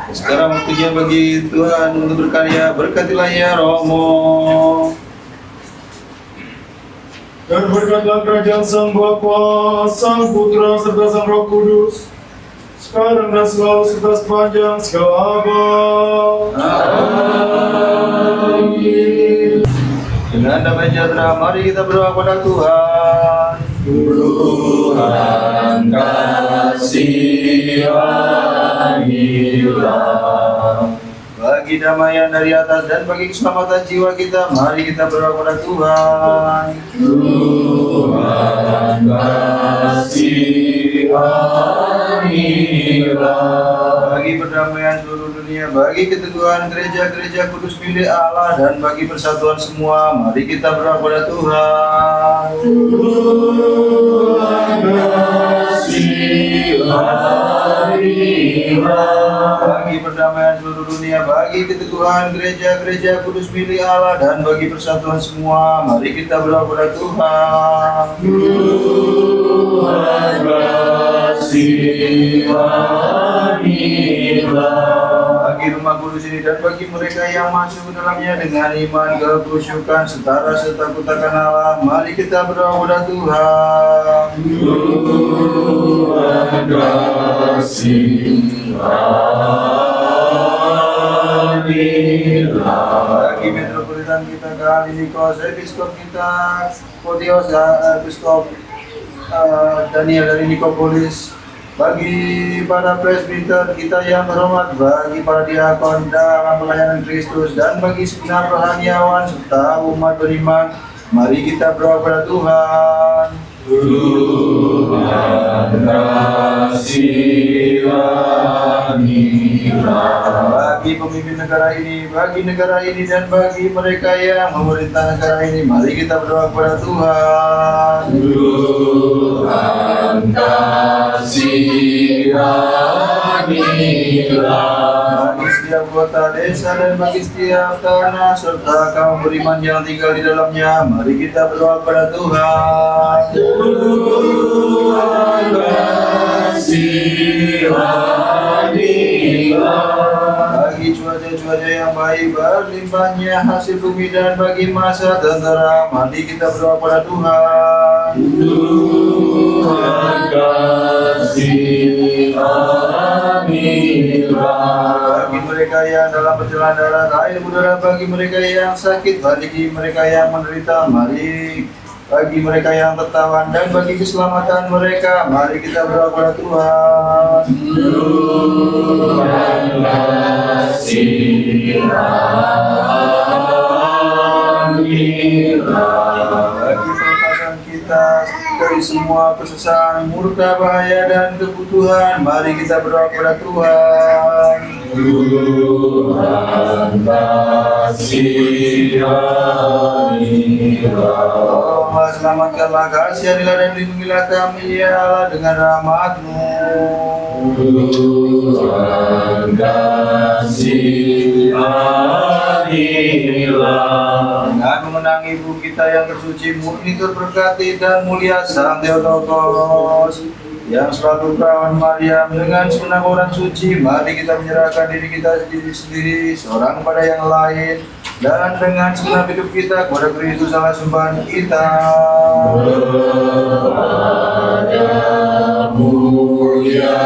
Sekarang waktunya bagi Tuhan untuk berkarya, berkatilah ya Romo. Dan berkatlah kerajaan Sang Bapa, Sang Putra, serta Sang Roh Kudus, sekarang dan selalu serta sepanjang segala abad. Amin. Dengan damai sejahtera, mari kita berdoa kepada Tuhan. Tuhan kasihanilah. Bagi damaian dari atas dan bagi keselamatan jiwa kita, mari kita berdoa kepada Tuhan. Tuhan kasihanilah. Bagi perdamaian seluruh dunia, bagi keteguhan gereja-gereja kudus milik Allah, dan bagi persatuan semua, mari kita berdoa kepada Tuhan. Tuhan kasihanilah. Bagi perdamaian seluruh dunia, bagi keteguhan gereja-gereja kudus milik Allah, dan bagi persatuan semua, mari kita berdoa kepada Tuhan. Tuhan kasihanilah. Bagi rumah kudus ini dan bagi mereka yang masuk ke dalamnya dengan iman, kekusyukan, setara serta kutakan Allah, mari kita berdoa kepada Tuhan. Tuhan kasihanilah. Bagi metropolitan kita kali Nikos, episkop kita Photios, episkop Daniel dari Nikopolis, bagi para presbiter kita yang terhormat, bagi para diakon dalam pelayanan Kristus, dan bagi segenap rohaniawan serta umat beriman, mari kita berdoa kepada Tuhan. Tuhan kasihanilah. Bagi pemimpin negara ini, dan bagi mereka yang memerintah negara ini, mari kita berdoa kepada Tuhan. Tuhan kasihanilah. Bagi setiap kota, desa, dan bagi setiap tanah serta kaum beriman yang tinggal di dalamnya, mari kita berdoa kepada Tuhan. Tuhan kasihanilah. Bagi cuaca-cuaca yang baik, berlimpahnya hasil bumi, dan bagi masa tentera, mari kita berdoa kepada Tuhan. Tuhan kasihanilah. Bagi mereka yang dalam perjalanan darat, air udara, bagi mereka yang sakit, bagi mereka yang menderita, mari. Bagi mereka yang tertawan dan bagi keselamatan mereka, mari kita berdoa kepada Tuhan. Tuhan kasihanilah. Bagi pelepasan kita dari semua kesesatan, murka, bahaya, dan kebutuhan, mari kita berdoa kepada Tuhan. Tuhan kasihanilah. Allah selamatkanlah, kasihanilah, dan lindungilah kami ya Allah dengan rahmat-Mu. Tuhan kasihanilah. Dengan mengenang ibu kita yang tersuci, murni, terberkati, dan mulia Sang Theotokos, yang selalu perawan Maryam, dengan segenap orang suci, mari kita menyerahkan diri kita sendiri seorang kepada yang lain, dan dengan segenap hidup kita kepada Kristus Allah sembahan kita. Kepadamu ya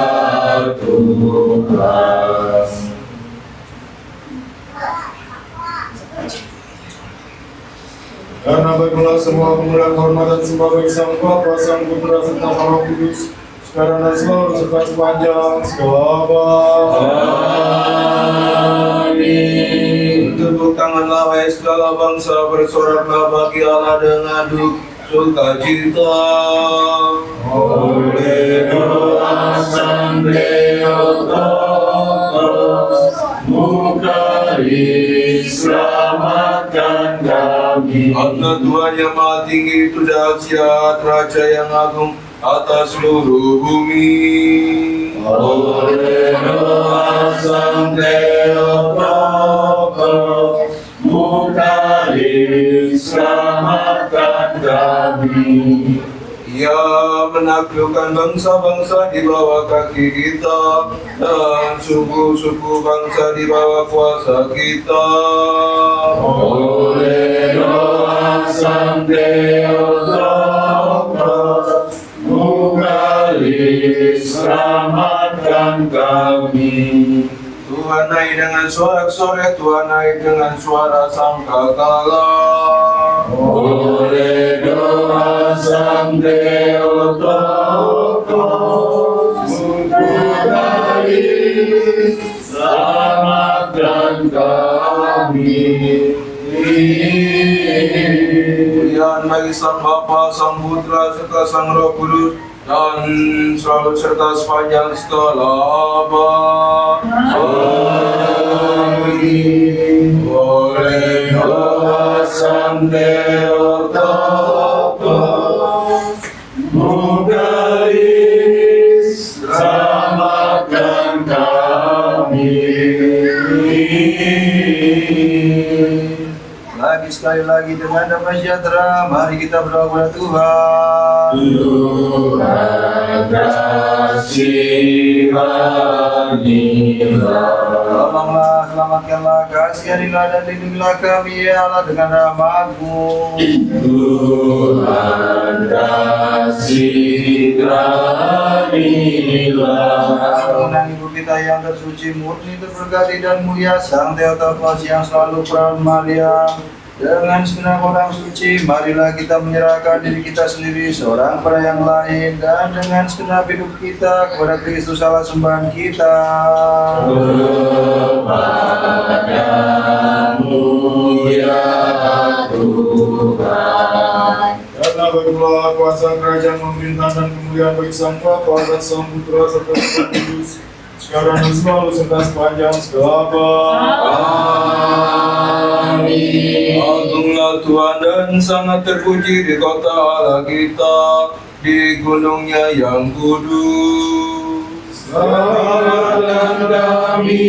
Tuhan. Karena baiklah semua kemuliaan, hormat, dan sembah bagi Sang Bapa, Sang Putra, serta Sang Roh Kudus, sekarang dan selalu serta sepanjang segala abad. Amin. Tepuk tanganlah wahai segala bangsa, bersoraklah bagi Allah dengan sukacita. Oleh doa Sang Theotokos, muka kembali, selamatkan kami. Karena Tuhan yang Maha Tinggi itu dahsyat, Raja yang agung atas seluruh bumi. Oleh doa Sang Theotokos, kembali, selamatkan kami. Ia menaklukkan bangsa-bangsa di bawah kaki kita dan suku-suku bangsa di bawah kuasa kita. Oleh doa Sang Theotokos, kembali, selamatkan kami. Tuhan naik dengan sorak-sorai, Tuhan naik dengan suara sangkakala. Oleh doa Sang Theotokos, kembali, selamatkan kami. Kemuliaan bagi Sang Bapa, Sang Putra, serta Sang Roh Kudus, dan selalu serta sepanjang segala abad. Amin. Oleh doa Sang Theotokos, kembali, selamatkan kami. Lagi sekali lagi dengan damai sejahtera, mari kita berdoa kepada Tuhan. Tuhan kasihanilah. Tolonglah, selamatkanlah, kasihanilah dan lindungilah kami ya Allah dengan rahmat-Mu. Tuhan kasihanilah. Ampunan Ibu kita yang tersuci, murni, terberkati dan mulia, Sang Theotokos yang selalu peran Maria. Dengan segenap orang suci, marilah kita menyerahkan diri kita sendiri seorang pada yang lain, dan dengan segenap hidup kita kepada Kristus Allah sembahan kita. Kepadamu ya Tuhan. Karena bagilah kuasa kerajaan, pemerintahan dan kemuliaan bagi Sang Bapa dan Sang Putra serta Sang Kudus, sekarang dan selalu serta sepanjang segala abad. Amin. Agunglah Tuhan dan sangat terpuji di kota Allah kita, di gunungnya yang kudus. Selamatkan kami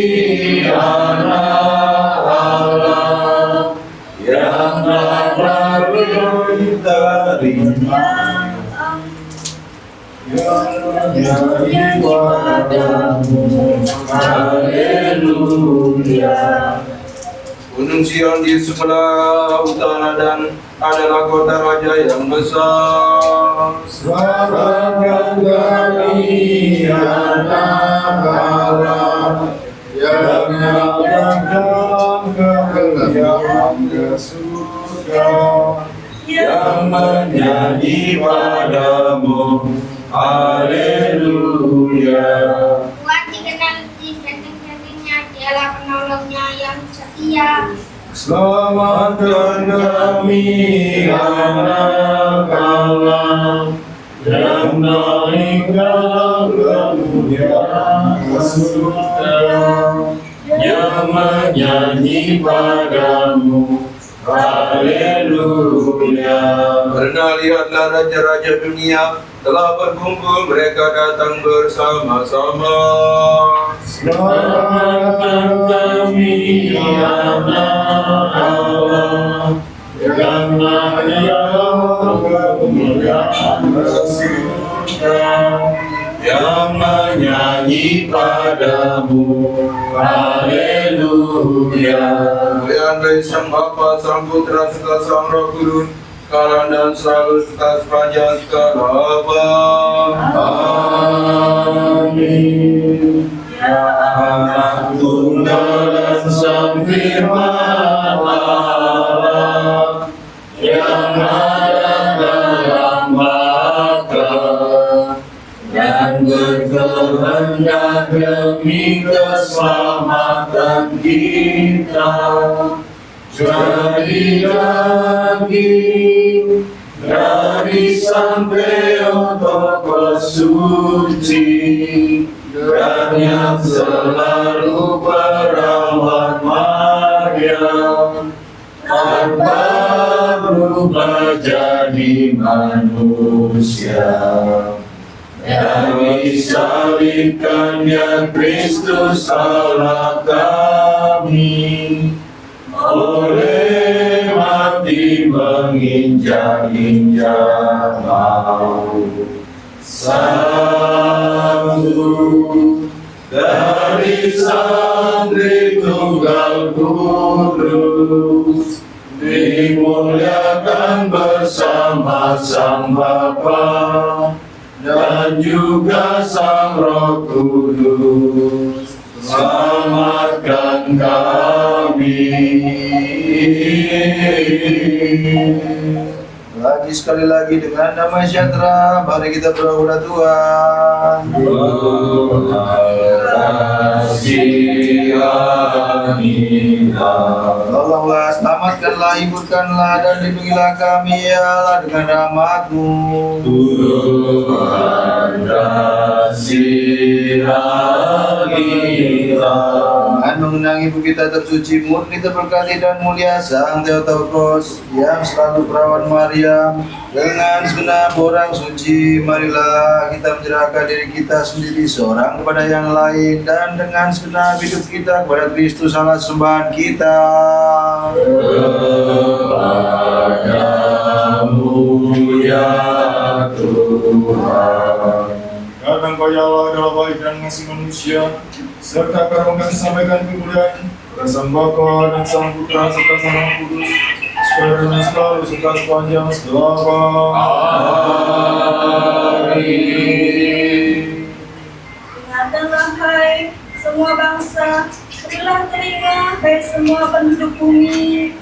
anak Allah yang dapat dari yang padamu. Haleluya. Gunung Sion di sebelah utara dan adalah kota raja yang besar. Selamatkan kami anak Allah yang dapat dalam kemuliaan ke surga, yang menyanyi padamu. Haleluya. Tuhan dikenal di daging-dagingnya, dialah penolongnya yang setia. Selamatkan kami anak Allah yang naik dalam kemuliaan ke surga, yang menyanyi padamu. Haleluya. Karena lihatlah raja-raja dunia telah berkumpul, mereka datang bersama-sama. Selamatkan kami anak Allah yang naik dalam kemuliaan ke surga, yang menyanyi padamu. Haleluya. Kemuliaan dari Sang Bapa, Sang Putra, serta Sang Roh Kudus, sekarang dan selalu serta sepanjang segala abad. Amin. Ya Anak Tunggal dan Sang Firman Allah yang ada dalam Bapa dan berkehendak demi keselamatan kita, jadi daging dari Sang Theotokos suci, dan yang selalu berawat tanpa berubah jadi manusia. Dan disalibkannya Kristus Allah kami, oleh mati menginjak-injak maut. Sanggup dari Sang Tritunggal Kudus, dimuliakan bersama Sang Bapa dan juga Sang Roh Kudus, selamatkan kami. Sekali lagi dengan damai sejahtera, mari kita berdoa kepada Tuhan. Tolonglah, selamatkanlah, hiburkanlah, dan lindungilah kami ya Allah dengan rahmat-Mu. Dengan mengenang ibu kita tersuci, murni, terberkati dan mulia Sang Theotokos yang selalu perawan Maria, dengan segenap orang suci, marilah kita menyerahkan diri kita sendiri seorang kepada yang lain, dan dengan segenap hidup kita kepada Kristus Allah sembahan kita. Kepadamu ya Tuhan. Karena Engkau ya Allah adalah baik dan mengasihi manusia, serta karena kami sampaikan kemuliaan pada Sang Bapa dan Sang Putra serta Sang Roh Kudus, sekarang dan selalu serta sepanjang segala abad. Amin. Dengarkanlah hai semua bangsa, berilah telinga hai semua penduduk bumi.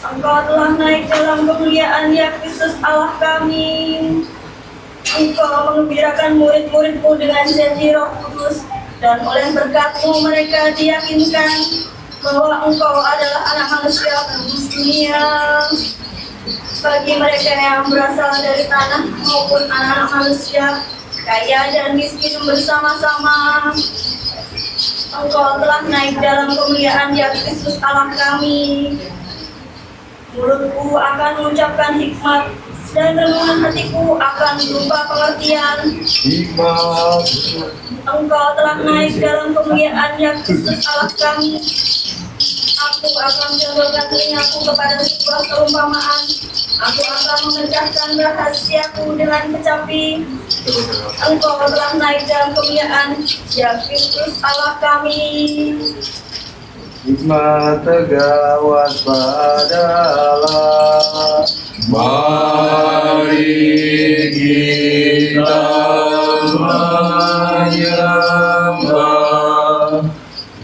Engkau telah naik dalam kemuliaan ya Kristus Allah kami. Engkau mengembirakan murid-murid-Mu dengan janji Roh Kudus, dan oleh berkat-Mu mereka diyakinkan bahwa Engkau adalah anak manusia penebus dunia. Bagi mereka yang berasal dari tanah maupun anak-anak manusia, kaya dan miskin bersama-sama, Engkau telah naik dalam kemuliaan ya Kristus Allah kami. Mulutku akan mengucapkan hikmat, dan renungan hatiku akan berupa pengertian. Engkau telah naik dalam kemuliaan ya Kristus Allah kami. Aku akan menjauhkan telingaku kepada sebuah perumpamaan. Aku akan memecahkan rahasiaku dengan kecapi. Engkau telah naik dalam kemuliaan ya Kristus Allah kami. Hikmat tegak waspadalah, Mari kita menyembah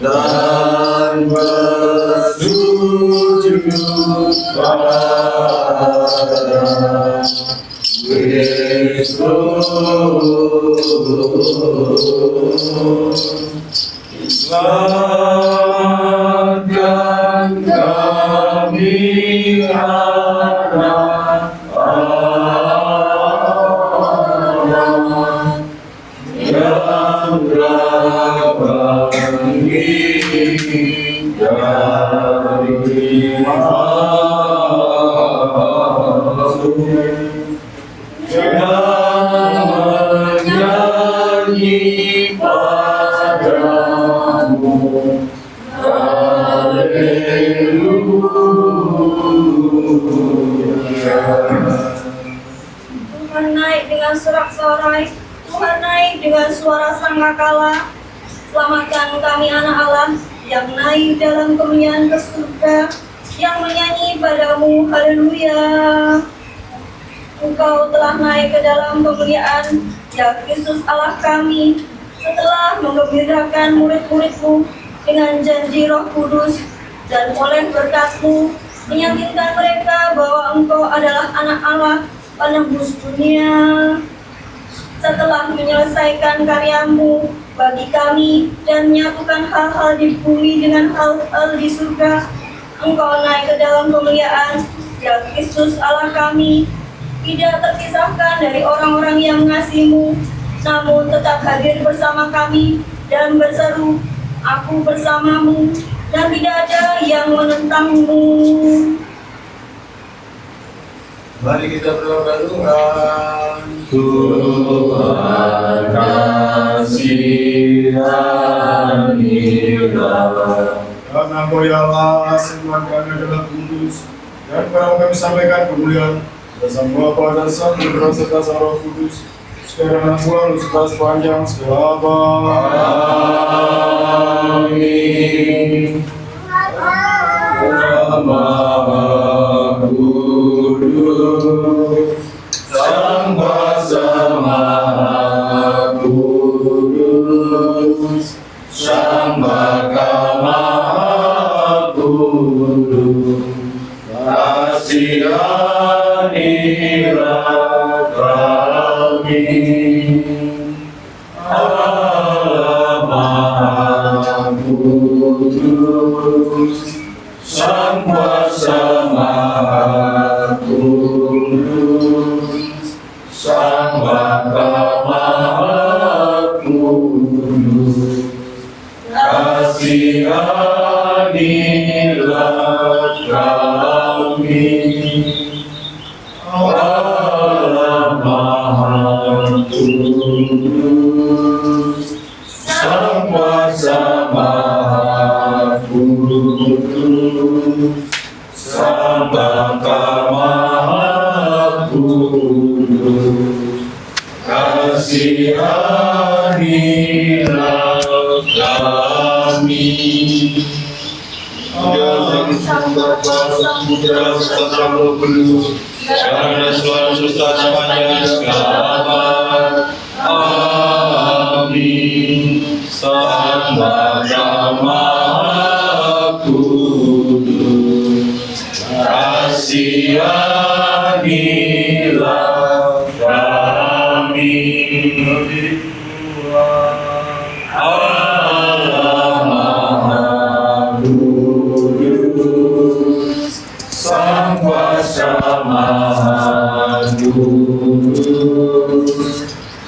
dan bersujud pada Kristus. Selamatkan kami anak Allah yang berbagi dari yang menyanyi padamu. Tuhan naik dengan sorak-sorai, Tuhan naik dengan suara sangkakala. Selamatkan kami anak Allah yang naik dalam kemuliaan ke surga, yang menyanyi padamu haleluya. Engkau telah naik ke dalam kemuliaan ya Kristus Allah kami, setelah menggembirakan murid-murid-Mu dengan janji Roh Kudus, dan oleh berkat-Mu meyakinkan mereka bahwa Engkau adalah anak Allah penebus dunia. Setelah menyelesaikan karya-Mu bagi kami dan menyatukan hal-hal di bumi dengan hal-hal di surga, Engkau naik ke dalam kemuliaan ya Kristus Allah kami, tidak terpisahkan dari orang-orang yang mengasihi-Mu, namun tetap hadir bersama kami dan berseru, aku bersamamu, dan tidak ada yang menentangmu. Mari kita berdoa Tuhan. Tuhan kasihanilah. Karena Engkau ya Allah, semua kami adalah kudus, dan sekarang kami sampaikan kemuliaan Sang Bapa dan Sang Putra serta Sang Roh Kudus, sekarang dan selalu serta sepanjang segala abad. Amin. Maha Kudus, Sang Kuasa Maha Kudus, Sang Bapa Maha Kudus, kasihanilah kami. Allah Maha Kudus, Sang Kuasa Maha Kudus, Sang Bapa Maha Kudus, kasihanilah kami. Allah Maha Kudus, Sang Kuasa Maha Kudus, Sang Bapa Maha Kudus, kasihanilah kami. Sang Bapa, Sang Putra, serta Sang Roh Kudus, sekarang dan selalu serta sepanjang segala abad. Amin. Sang Bapa Maha Kudus, kasihanilah kami. Allah Maha Kudus, Sang Kuasa Maha Kudus,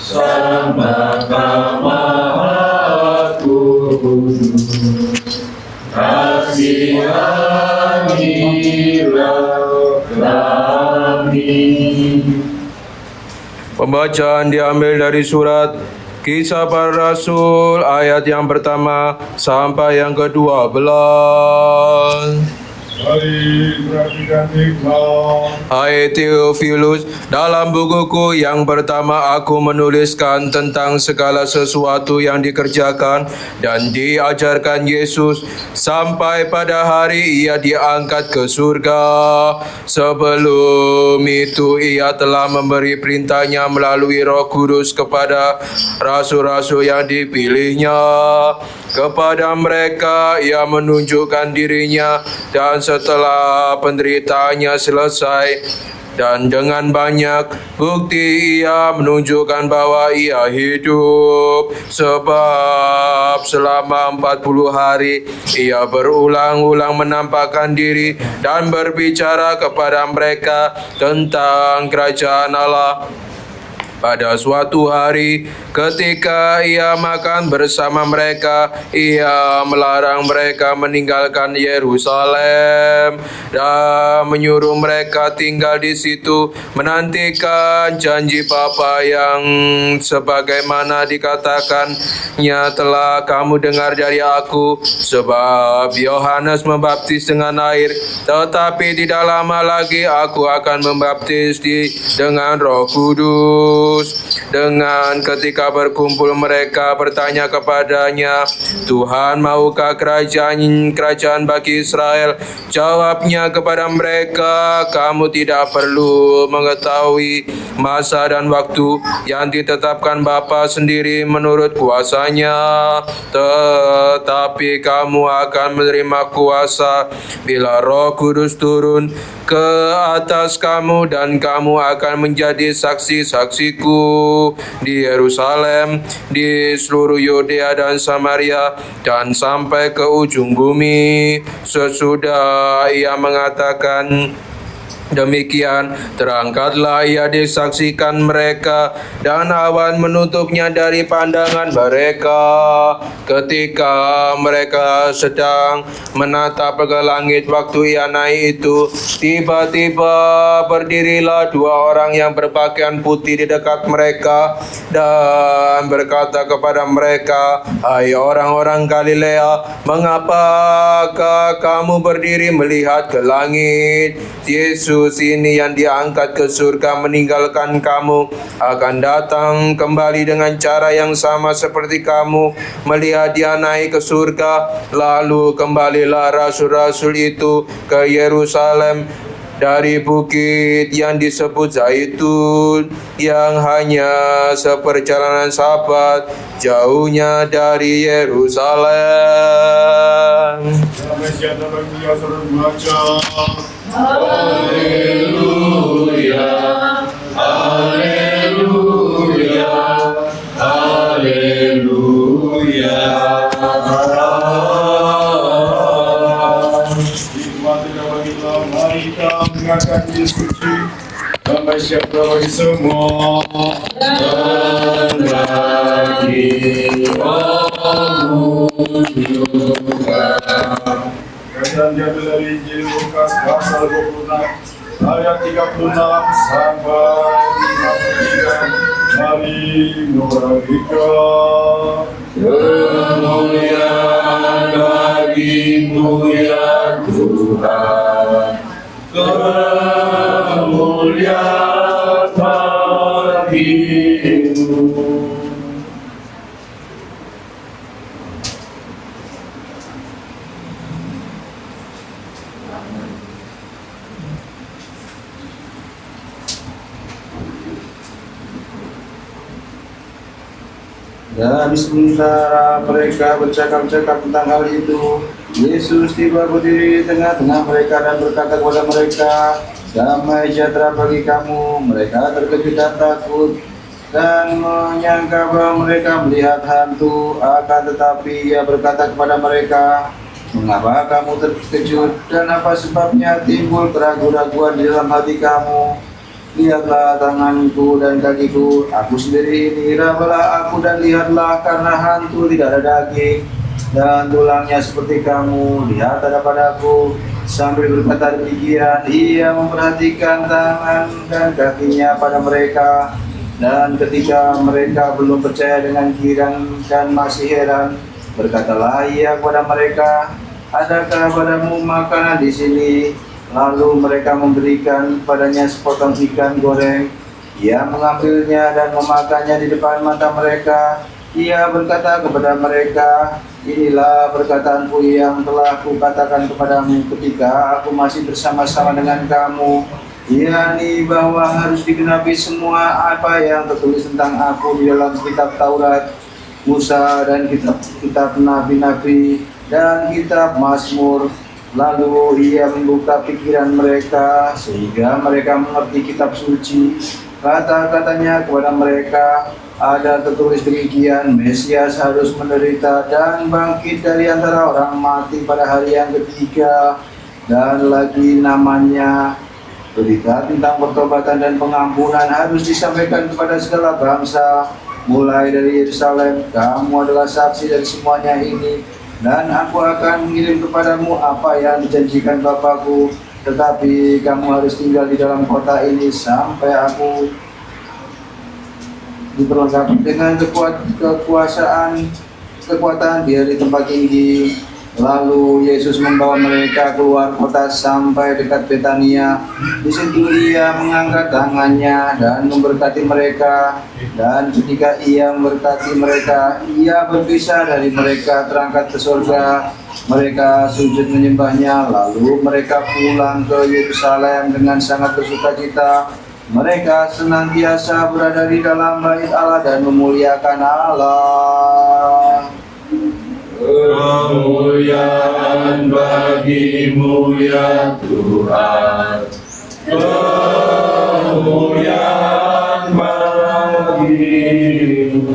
Sang Bapa Maha Kudus, kasihanilah kami. Pembacaan diambil dari surat Kisah Para Rasul ayat yang pertama sampai yang ke-12. Mari perhatikan hikmah. Hai Theophilus, dalam bukuku yang pertama aku menuliskan tentang segala sesuatu yang dikerjakan dan diajarkan Yesus sampai pada hari ia diangkat ke surga. Sebelum itu ia telah memberi perintahnya melalui Roh Kudus kepada rasul-rasul yang dipilihnya. Kepada mereka ia menunjukkan dirinya dan setelah penderitaannya selesai dan dengan banyak bukti ia menunjukkan bahwa ia hidup, sebab selama 40 hari ia berulang-ulang menampakkan diri dan berbicara kepada mereka tentang kerajaan Allah. Pada suatu hari, ketika ia makan bersama mereka, ia melarang mereka meninggalkan Yerusalem dan menyuruh mereka tinggal di situ, menantikan janji Bapa yang sebagaimana dikatakannya telah kamu dengar dari aku. Sebab Yohanes membaptis dengan air, tetapi tidak lama lagi aku akan membaptis dengan Roh Kudus. Dengan ketika berkumpul mereka bertanya kepadanya, Tuhan, maukah kerajaan bagi Israel? Jawabnya kepada mereka, kamu tidak perlu mengetahui masa dan waktu yang ditetapkan Bapa sendiri menurut kuasanya, tetapi kamu akan menerima kuasa bila Roh Kudus turun ke atas kamu, dan kamu akan menjadi saksi-saksiku di Yerusalem, di seluruh Yudea dan Samaria, dan sampai ke ujung bumi. Sesudah ia mengatakan Demikian terangkatlah ia disaksikan mereka dan awan menutupnya dari pandangan mereka. Ketika mereka sedang menatap ke langit waktu ia naik itu, tiba-tiba berdirilah dua orang yang berpakaian putih di dekat mereka dan berkata kepada mereka, "Hai orang-orang Galilea, mengapakah kamu berdiri melihat ke langit? Yesus ini yang diangkat ke surga meninggalkan kamu akan datang kembali dengan cara yang sama seperti kamu melihat dia naik ke surga." Lalu kembalilah rasul-rasul itu ke Yerusalem dari bukit yang disebut Zaitun, yang hanya seperjalanan Sabat jauhnya dari Yerusalem. Damai sejahtera bagi kita saudara membaca. Haleluya, haleluya, haleluya. Hikmat tidak bagi kita, mari kita mendengarkan Injil suci. Damai sejahtera bagi semua. Bacaan diambil dari Injil Lukas pasal 26 ayat 36 sampai 53. Mari mendengarkan. Kemuliaan bagimu ya Tuhan, kemuliaan bagimu. Dan sementara mereka bercakap-cakap tentang hal itu, Yesus tiba berdiri di tengah-tengah mereka dan berkata kepada mereka, "Damai sejahtera bagi kamu." Mereka terkejut dan takut dan menyangka bahwa mereka melihat hantu. Akan tetapi ia berkata kepada mereka, "Mengapa kamu terkejut dan apa sebabnya timbul keraguan-raguan di dalam hati kamu? Lihatlah tanganku dan kakiku, aku sendiri ini. Rabalah aku dan lihatlah, karena hantu tidak ada daging dan tulangnya seperti kamu. Lihat ada padaku." Sambil berkata demikian, ia memperhatikan tangan dan kakinya pada mereka. Dan ketika mereka belum percaya dengan kirang dan masih heran, berkatalah ia kepada mereka, "Adakah padamu makanan di sini?" Lalu mereka memberikan padanya sepotong ikan goreng. Ia mengambilnya dan memakannya di depan mata mereka. Ia berkata kepada mereka, "Inilah perkataanku yang telah kukatakan kepadamu ketika aku masih bersama-sama dengan kamu, yakni bahwa harus digenapi semua apa yang tertulis tentang aku di dalam kitab Taurat, Musa, dan kitab nabi-nabi, dan kitab Mazmur." Lalu ia membuka pikiran mereka sehingga mereka mengerti kitab suci. Kata-katanya kepada mereka, "Ada tertulis demikian, Mesias harus menderita dan bangkit dari antara orang mati pada hari yang ketiga, dan lagi namanya berita tentang pertobatan dan pengampunan harus disampaikan kepada segala bangsa, mulai dari Yerusalem. Kamu adalah saksi dari semuanya ini. Dan aku akan mengirim kepadamu apa yang dijanjikan Bapakku, tetapi kamu harus tinggal di dalam kota ini sampai aku diperlengkapi dengan kekuatan di hari tempat tinggi." Lalu Yesus membawa mereka keluar kota sampai dekat Betania. Di situ ia mengangkat tangannya dan memberkati mereka. Dan ketika ia memberkati mereka, ia berpisah dari mereka, terangkat ke surga. Mereka sujud menyembahnya, lalu mereka pulang ke Yerusalem dengan sangat bersukacita. Mereka senantiasa berada di dalam bait Allah dan memuliakan Allah. Kemuliaan bagimu ya Tuhan, kemuliaan bagimu.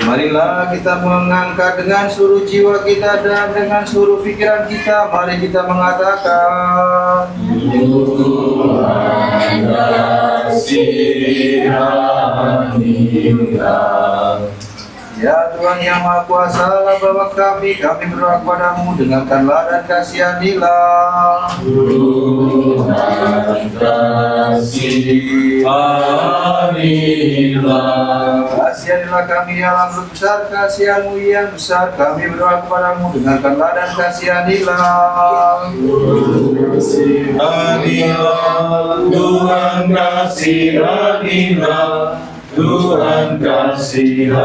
Marilah kita mengangkat dengan seluruh jiwa kita dan dengan seluruh pikiran kita. Mari kita mengatakan, Tuhan kasihanilah. Ya Tuhan yang Maha Kuasa, Bapa kami berdoa kepadamu, dengarkanlah dan kasihanilah. Tuhan kasihanilah. Kasihanilah kami yang amat besar, kasihan-Mu yang besar. Kami berdoa kepadamu, dengarkanlah dan kasihanilah. Kasihanilah, Tuhan kasihanilah. Tuhan kasihanilah.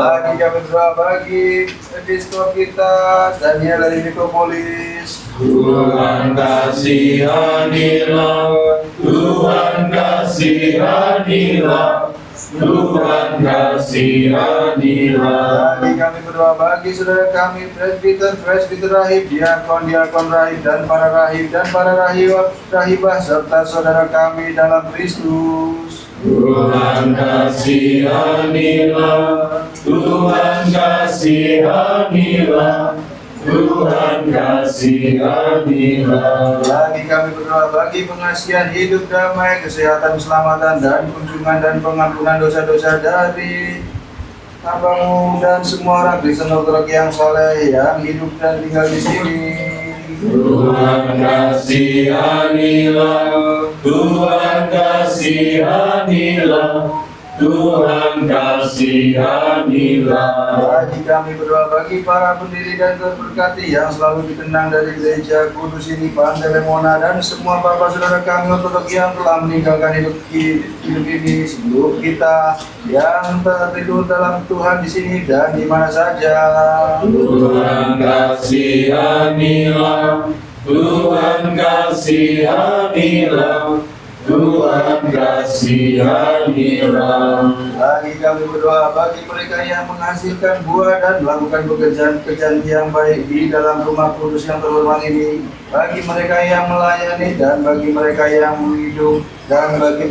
Lagi kami berdoa bagi episkop kita, Daniel dari Nikopolis. Tuhan kasihanilah. Tuhan kasihanilah. Tuhan kasihanilah. Lagi kami berdoa bagi saudara kami, presbiter rahib, diakon rahib, dan para rahibah, serta saudara kami dalam Kristus. Tuhan kasihanilah. Tuhan kasihanilah. Tuhan kasihanilah. Lagi kami berdoa bagi pengasihan hidup damai, kesehatan, keselamatan, dan kunjungan dan pengampunan dosa-dosa dari hamba-Mu dan semua orang Kristen Ortodoks yang saleh yang hidup dan tinggal di sini. Tuhan kasihanilah. Tuhan kasihanilah. Tuhan kasihanilah. Lagi kami berdoa bagi para pendiri dan terberkati yang selalu dikenang dari gereja kudus ini, Pantai Lemona, dan semua bapak saudara kami Ortodoks yang telah meninggalkan hidup ini sebelum kita yang tertidur dalam Tuhan di sini dan di mana saja. Tuhan kasihanilah. Tuhan kasihanilah. Tuhan kasihanilah. Lagi kami berdoa bagi mereka yang menghasilkan buah dan melakukan pekerjaan yang baik di dalam rumah kudus yang terhormat ini, bagi mereka yang melayani dan bagi mereka yang menghidup, dan bagi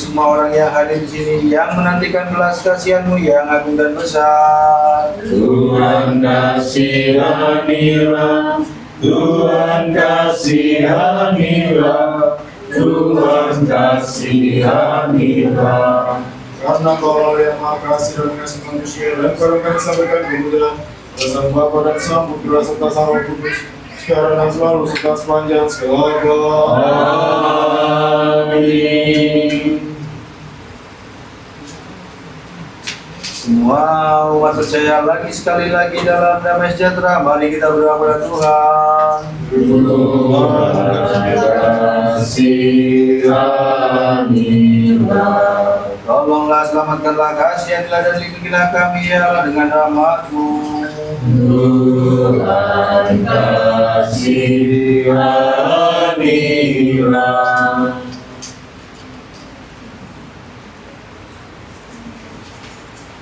semua orang yang hadir di sini yang menantikan belas kasihan-Mu yang agung dan besar. Tuhan kasihanilah. Tuhan kasihanilah. Tuhan kasihanilah. Karena Kau Allah yang Maha Kasih dan Kasih manusia, dan Kau akan sampaikan kemuliaan bersama Bapa dan Sang Putra serta Sang Roh Kudus, sekarang dan selalu serta sepanjang segala abad. Amin. Semua umat percaya sekali lagi dalam damai sejahtera. Mari kita berdoa kepada Tuhan. Tuhan kasihanilah. Tolonglah, selamatkanlah, kasihanilah dan lindungilah kami ya Allah dengan rahmat-Mu. Tuhan kasihanilah.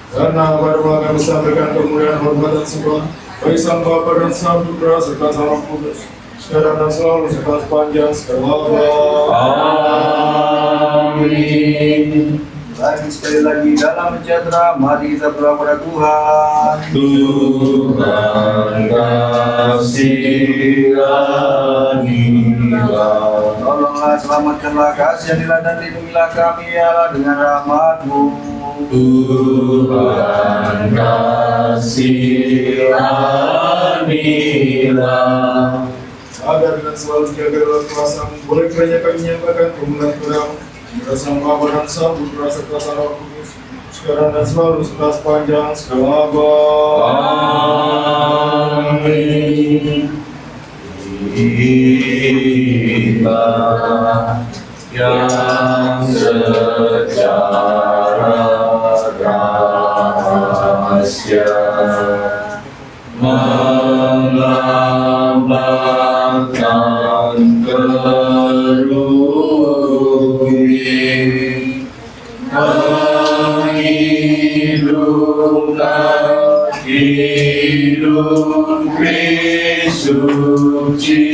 Karena pada kami sampaikan kemuliaan, hormat dan sembah bagi Sang Bapa dan Sang Putra serta Sang Roh Kudus, sekarang dan selalu serta sepanjang segala abad. Amin. Lagi sekali lagi dalam sejahtera, mari kita berdoa kepada Tuhan. Tuhan kasihanilah. Tolonglah, selamatkanlah, kasihanilah dan lindungilah kami ya Allah dengan rahmat-Mu. Tuhan kasihanilah. Agar dengan selalu jaga dalam kuasa-Mu, boleh kiranya kami menyampaikan kemuliaan kepada-Mu, Sang Bapa dan Sang Putra serta Sang Roh Kudus, sekarang dan selalu serta sepanjang segala abad. Amin. Kita yang secara rahasia melambangkan kerugian, menghidupkan hidup Suci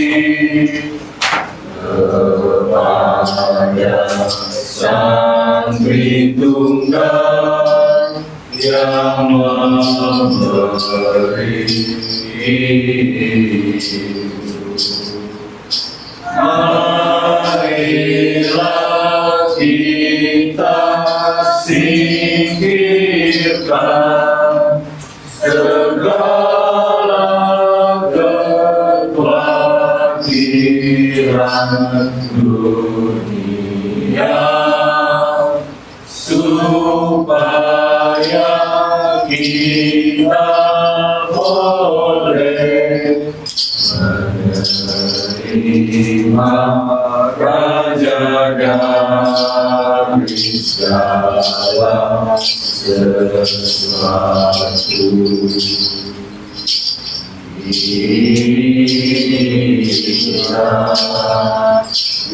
kepada Sang Tritunggal yang memberi hidup. Marilah kita singkirkan segala kekhawatiran dunia, supaya kita boleh menerima Raja dari segala sesuatu.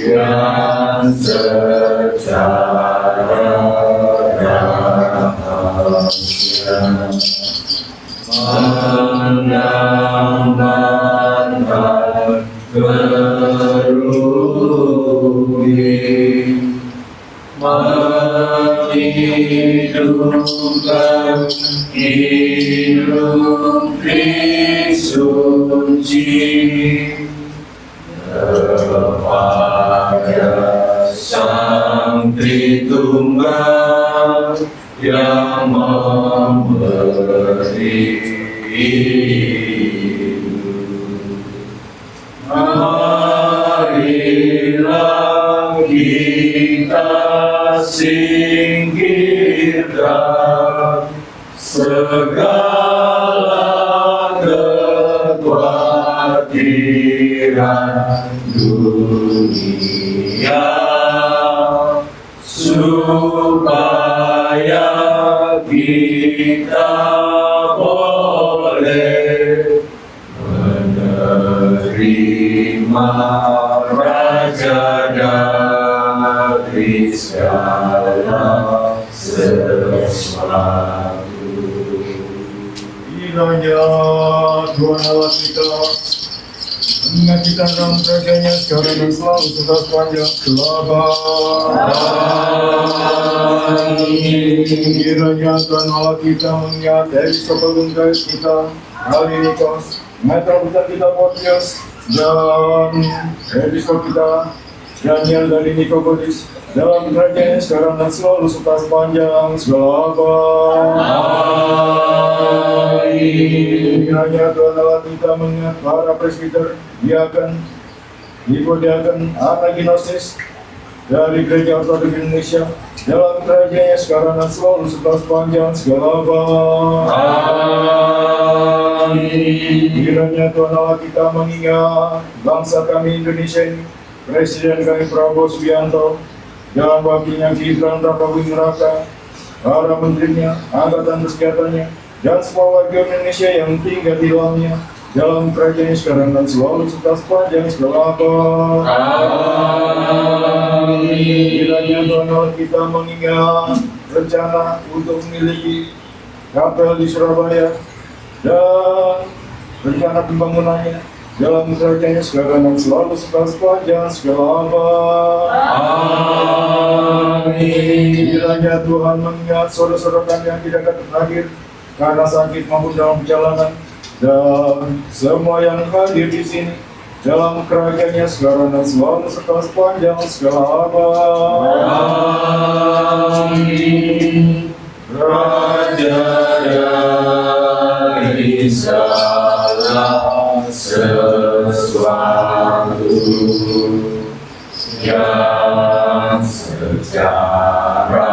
Yang secara rahasia menambahkan kerugian, menghidupkan hidup suci kepada Sang Tritunggal yang memberi hidup. Marilah kita singkirkan segala kekhawatiran dunia, supaya kita boleh menerima Raja dari segala sesuatu. Kiranya Tuhan Allah kita mengingat kita dalam kerajaan-Nya sekarang dan selalu serta sepanjang Amin. Kiranya Tuhan Allah kita mengingat Episkopal Bungkais kita Halinikos, Metropolitan kita Pontius, dan Episkop kita Daniel dari Nikopolis, dalam kerajaan sekarang dan selalu serta sepanjang segala abad. Amin. Kiranya Tuhan Allah kita mengingat para presbiter, diaken, hipodiaken, anaginosis dari Gereja Ortodoks Indonesia, dalam kerajaan sekarang dan selalu serta sepanjang segala abad. Amin. Kiranya Tuhan Allah kita mengingat bangsa kami Indonesia ini, Presiden kami Prabowo Subianto, dan wakilnya Gibran Rakabuming Raka, para menterinya, angkatan bersenjatanya, dan semua warga Indonesia yang tinggal di dalamnya, dalam kerajaan sekarang dan selalu serta sepanjang segala abad. Amin. Kiranya Tuhan Allah kita mengingat rencana untuk memiliki kapel di Surabaya dan rencana pembangunannya, dalam kerajaan sekarang dan selalu serta sepanjang segala abad. Amin. Kiranya Tuhan mengingat saudara-saudara kami yang tidak dapat hadir karena sakit maupun dalam perjalanan, dan semua yang hadir di sini, dalam kerajaan sekarang dan selalu serta sepanjang segala abad. Amin. Raja dari segala sesuatu yang secara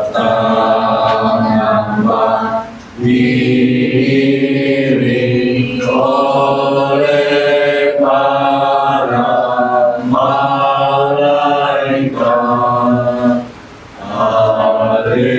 tanpa diiring oleh para malaikat. Haleluya.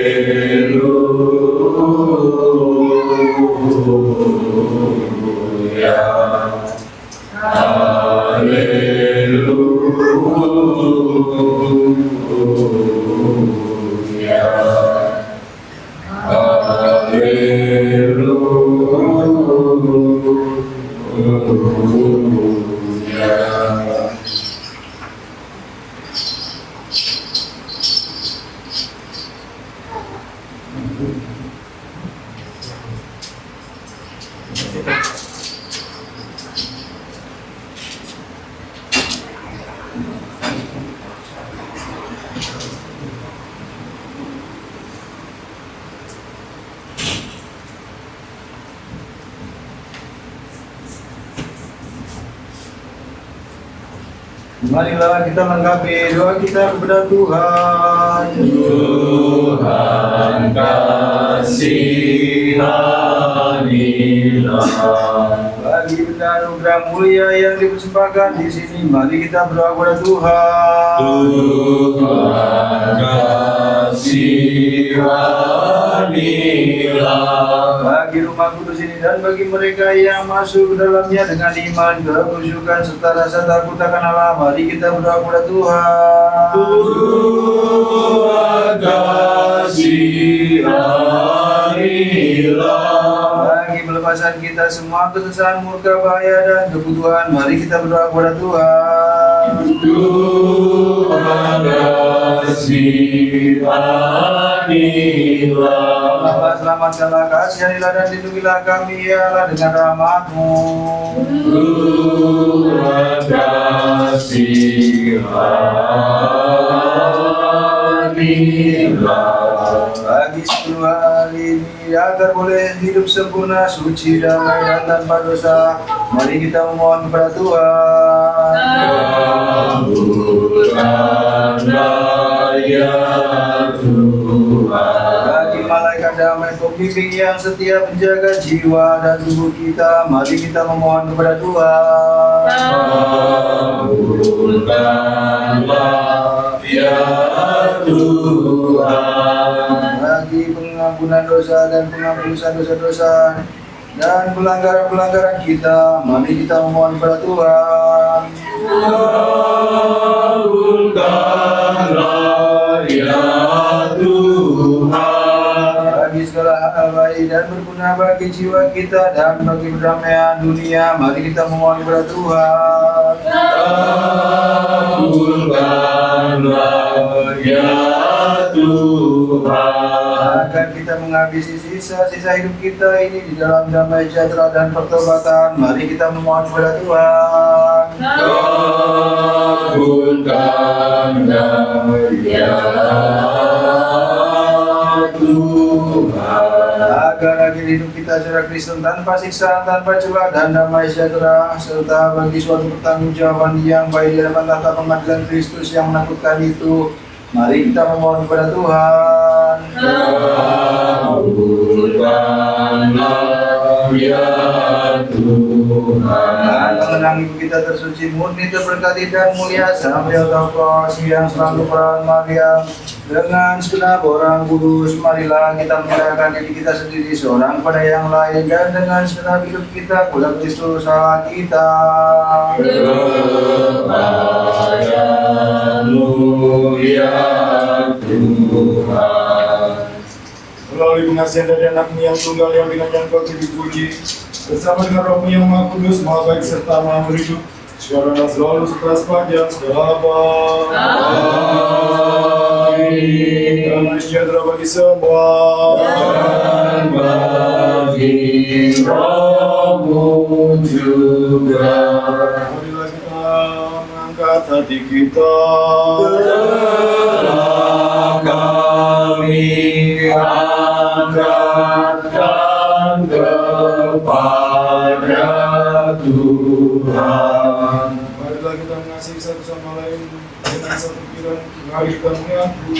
Marilah kita lengkapi doa kita kepada Tuhan. Tuhan kasihanilah. Bagi benda anugerah mulia yang dipersembahkan di sini, mari kita berdoa kepada Tuhan. Tuhan kasihanilah. Bagi rumah kudus ini dan bagi mereka yang masuk ke dalamnya dengan iman, kekusyukan serta rasa takut akan Allah, mari kita berdoa kepada Tuhan. Tuhan kasihanilah. Bagi pelepasan kita semua kesesakan, murka, bahaya dan kebutuhan, mari kita berdoa kepada Tuhan. Tuhan kasihanilah. Allah selamatkanlah, kasihanilah dan lindungilah kami ya Allah dengan rahmat-Mu. Tuhan kasihanilah. Bagi seluruh hari ini agar boleh hidup sempurna, suci, damai dan tanpa dosa, mari kita memohon kepada Tuhan. Kabulkanlah ya Tuhan. Bagi malaikat damai pembimbing yang setia menjaga jiwa dan tubuh kita, mari kita memohon kepada Tuhan. Kabulkanlah ya Tuhan. Bagi pengampunan dosa dan penghapusan dosa-dosa dan pelanggaran-pelanggaran kita, mari kita memohon kepada Tuhan. Kabulkanlah ya Tuhan. Bagi segala hal baik dan berguna bagi jiwa kita dan bagi perdamaian dunia, mari kita memohon kepada Tuhan. Kabulkanlah ya Tuhan. Agar kita menghabisi sisa-sisa hidup kita ini di dalam damai sejahtera dan pertobatan, mari kita memohon kepada Tuhan. Kabulkanlah ya Tuhan. Agar akhir hidup kita secara Kristen tanpa siksaan, tanpa celah dan damai sejahtera, serta bagi suatu pertanggungjawaban yang baik di hadapan tahta pengadilan Kristus yang menakutkan itu, mari kita memohon kepada Tuhan. Kabulkanlah ya Tuhan. Dan mengenang ibu kita tersuci, murni, terberkati dan mulia sampai Theotokos yang selalu peran Maria dengan segenap orang kudus, marilah kita menyerahkan diri kita sendiri seorang pada yang lain dan dengan segenap hidup kita kepada Kristus Allah kita. Kepadamu ya Tuhan. Melalui pengasihan dari anakmu yang tunggal yang dengan yang kau dipuji, bersama dengan rohmu yang maha kudus, maha baik serta maha hidup, sekarang dan selalu serta sepanjang segala abad. Amin. Damai sejahtera bagi semua. Dan bagi rohmu juga. Marilah kita mengangkat hati kita. Telah kami angkatkan kepada Tuhan. Marilah kita mengasihi satu sama lain dengan satu pikiran. Mari kita mengaku.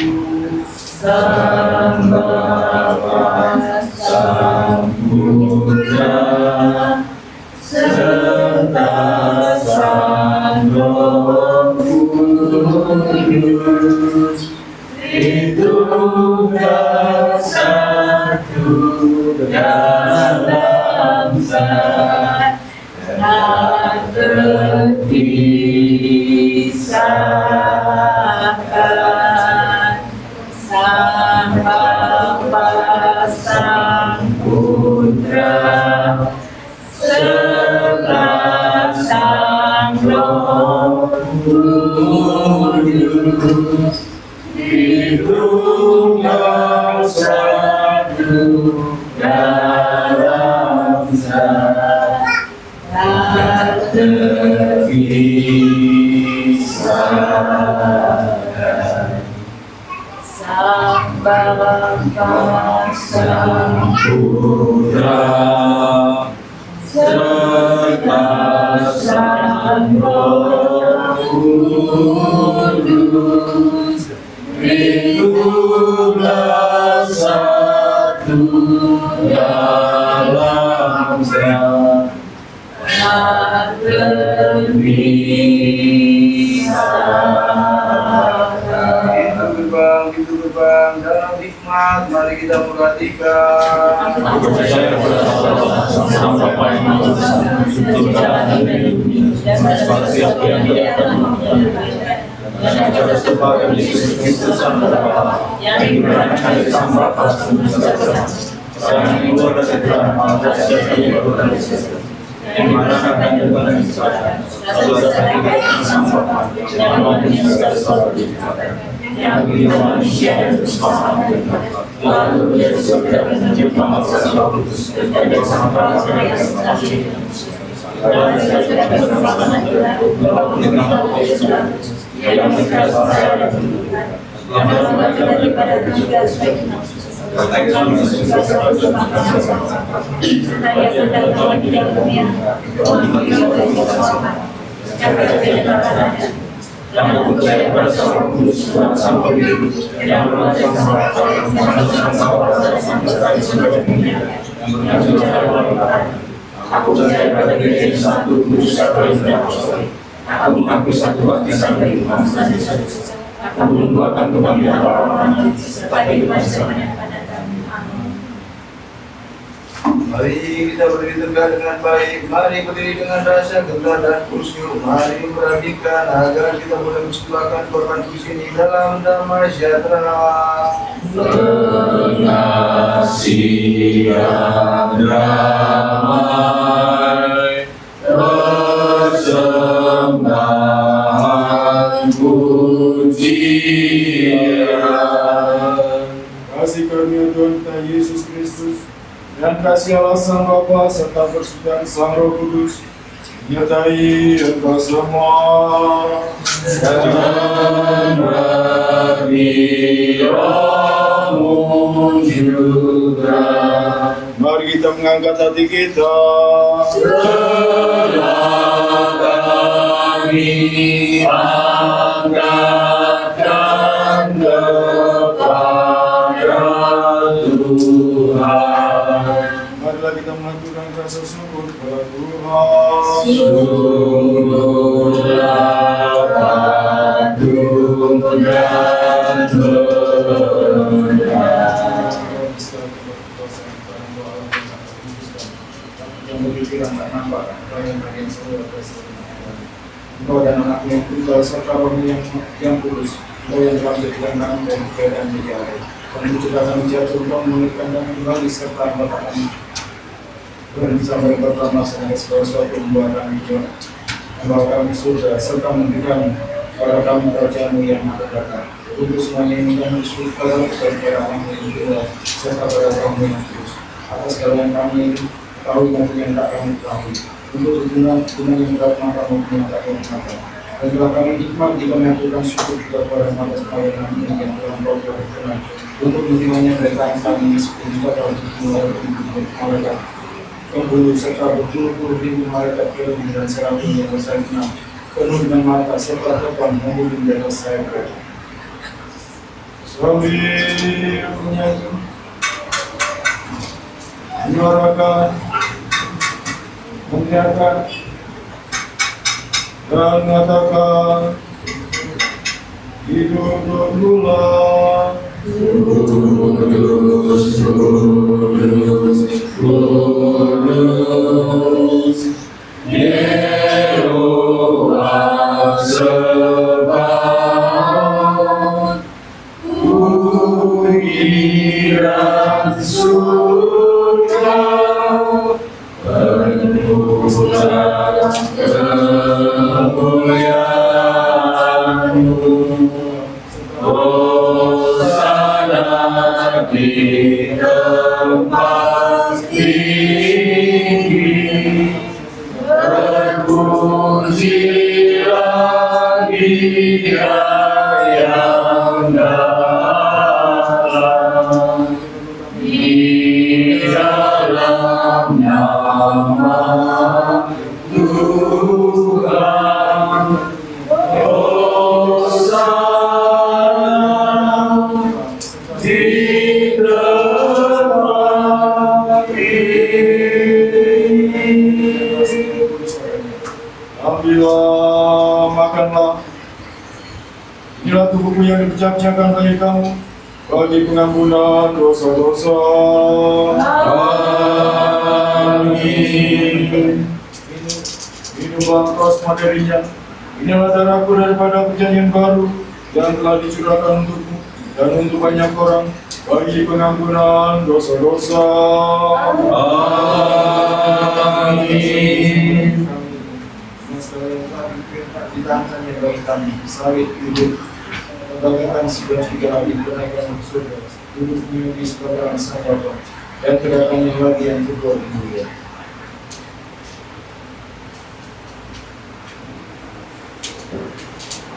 Sang Bapa, Sang Putra, serta Sang Roh Kudus, Tritunggal satu dalam Sang, tak terpisahkan. Sang Bapa, Sang Putra, serta Sang Roh Kudus, Tritunggal satu dalam Sang, tak terpisahkan. Sang Bapa, Sang Putra, serta Sang Roh Kudus, rindulah satu dalam terpisah. Itu gerbang dalam hikmat, mari kita perhatikan. Aku percaya pada gereja yang satu, kudus, katolik, dan apostolik. Aku mengaku satu hati sampai Tuhan Yesus. Aku mendoakan kebangkitan para orang serta kehidupan selamanya pada kami. Amin. Mari kita berdiri tegak dengan baik. Mari berdiri dengan rasa gentar dan khusyuk. Mari perhatikan agar kita boleh persembahkan korban khusyuk ini dalam damai sejahtera. Pengasih yang damai, persembahan pujian. Kasih karunia Tuhan kita Yesus Kristus dan kasih Allah Sang Bapa serta persekutuan Sang Roh Kudus menyertai engkau semua. Dan bagi rohmu juga. Mari kita mengangkat hati kita. Telah kami angkatkan kepada Tuhan. Marilah kita mengaturkan rasa syukur kepada Tuhan. Sungguhlah patut dan benar. Engkau dan anakmu yang tunggal serta rohmu yang kudus, Engkau yang telah menjadikan kami dari keadaan dijauh dan mencegah kami jatuh, Engkau memulihkan kami kembali serta Engkau kami berhenti sampai pertama sampai segala sesuatu membawa kami ke membawa kami surga serta memberikan kepada kami kerajaan-Mu yang akan datang. Untuk semuanya ini kami syukur kepada Allah yang kedua serta pada Roh-Mu yang kudus. Atas segala yang kami tahu maupun yang tak kami tahu, untuk hubungan yang berat maka maupun yang tak kami tahu. Dan telah kami nikmat jika menyatukan syukur kepada atas pelayanan ini yang telah Engkau berkenan untuk menerimanya dari kami seperti juga dalam tujuan malaikat penghulu serta berpuluh-puluh ribu malaikat kerugi dan seratus yang bersaingkan penuh dengan mata serta tepan menghubung di atas sayap. Sambil menyatu menyuarakan, menyiarkan, dan mengatakan hidup berulang. Kudus, kudus, kudus, Yehovah Sebaot. Pujian surga penuhlah kemuliaan-Mu. Hosana di tempat tinggi, terpujilah Dia yang dalam, di dalam nama Tuhan. Ambillah, makanlah. Inilah tubuhku yang dipecah-pecahkan bagi kamu, bagi pengampunan dosa-dosa. Amin. Minumlah kros materinya. Inilah darahku daripada perjanjian baru yang telah dicurahkan untukmu dan untuk banyak orang bagi pengampunan dosa-dosa. Amin. Ditangkan yang bagi kami, sawit hidup, kebanggaan sudah tiga hari kenaikan surga, duduk di sebelah sang Bapa, dan kedatangan lagi yang kedua di mulia.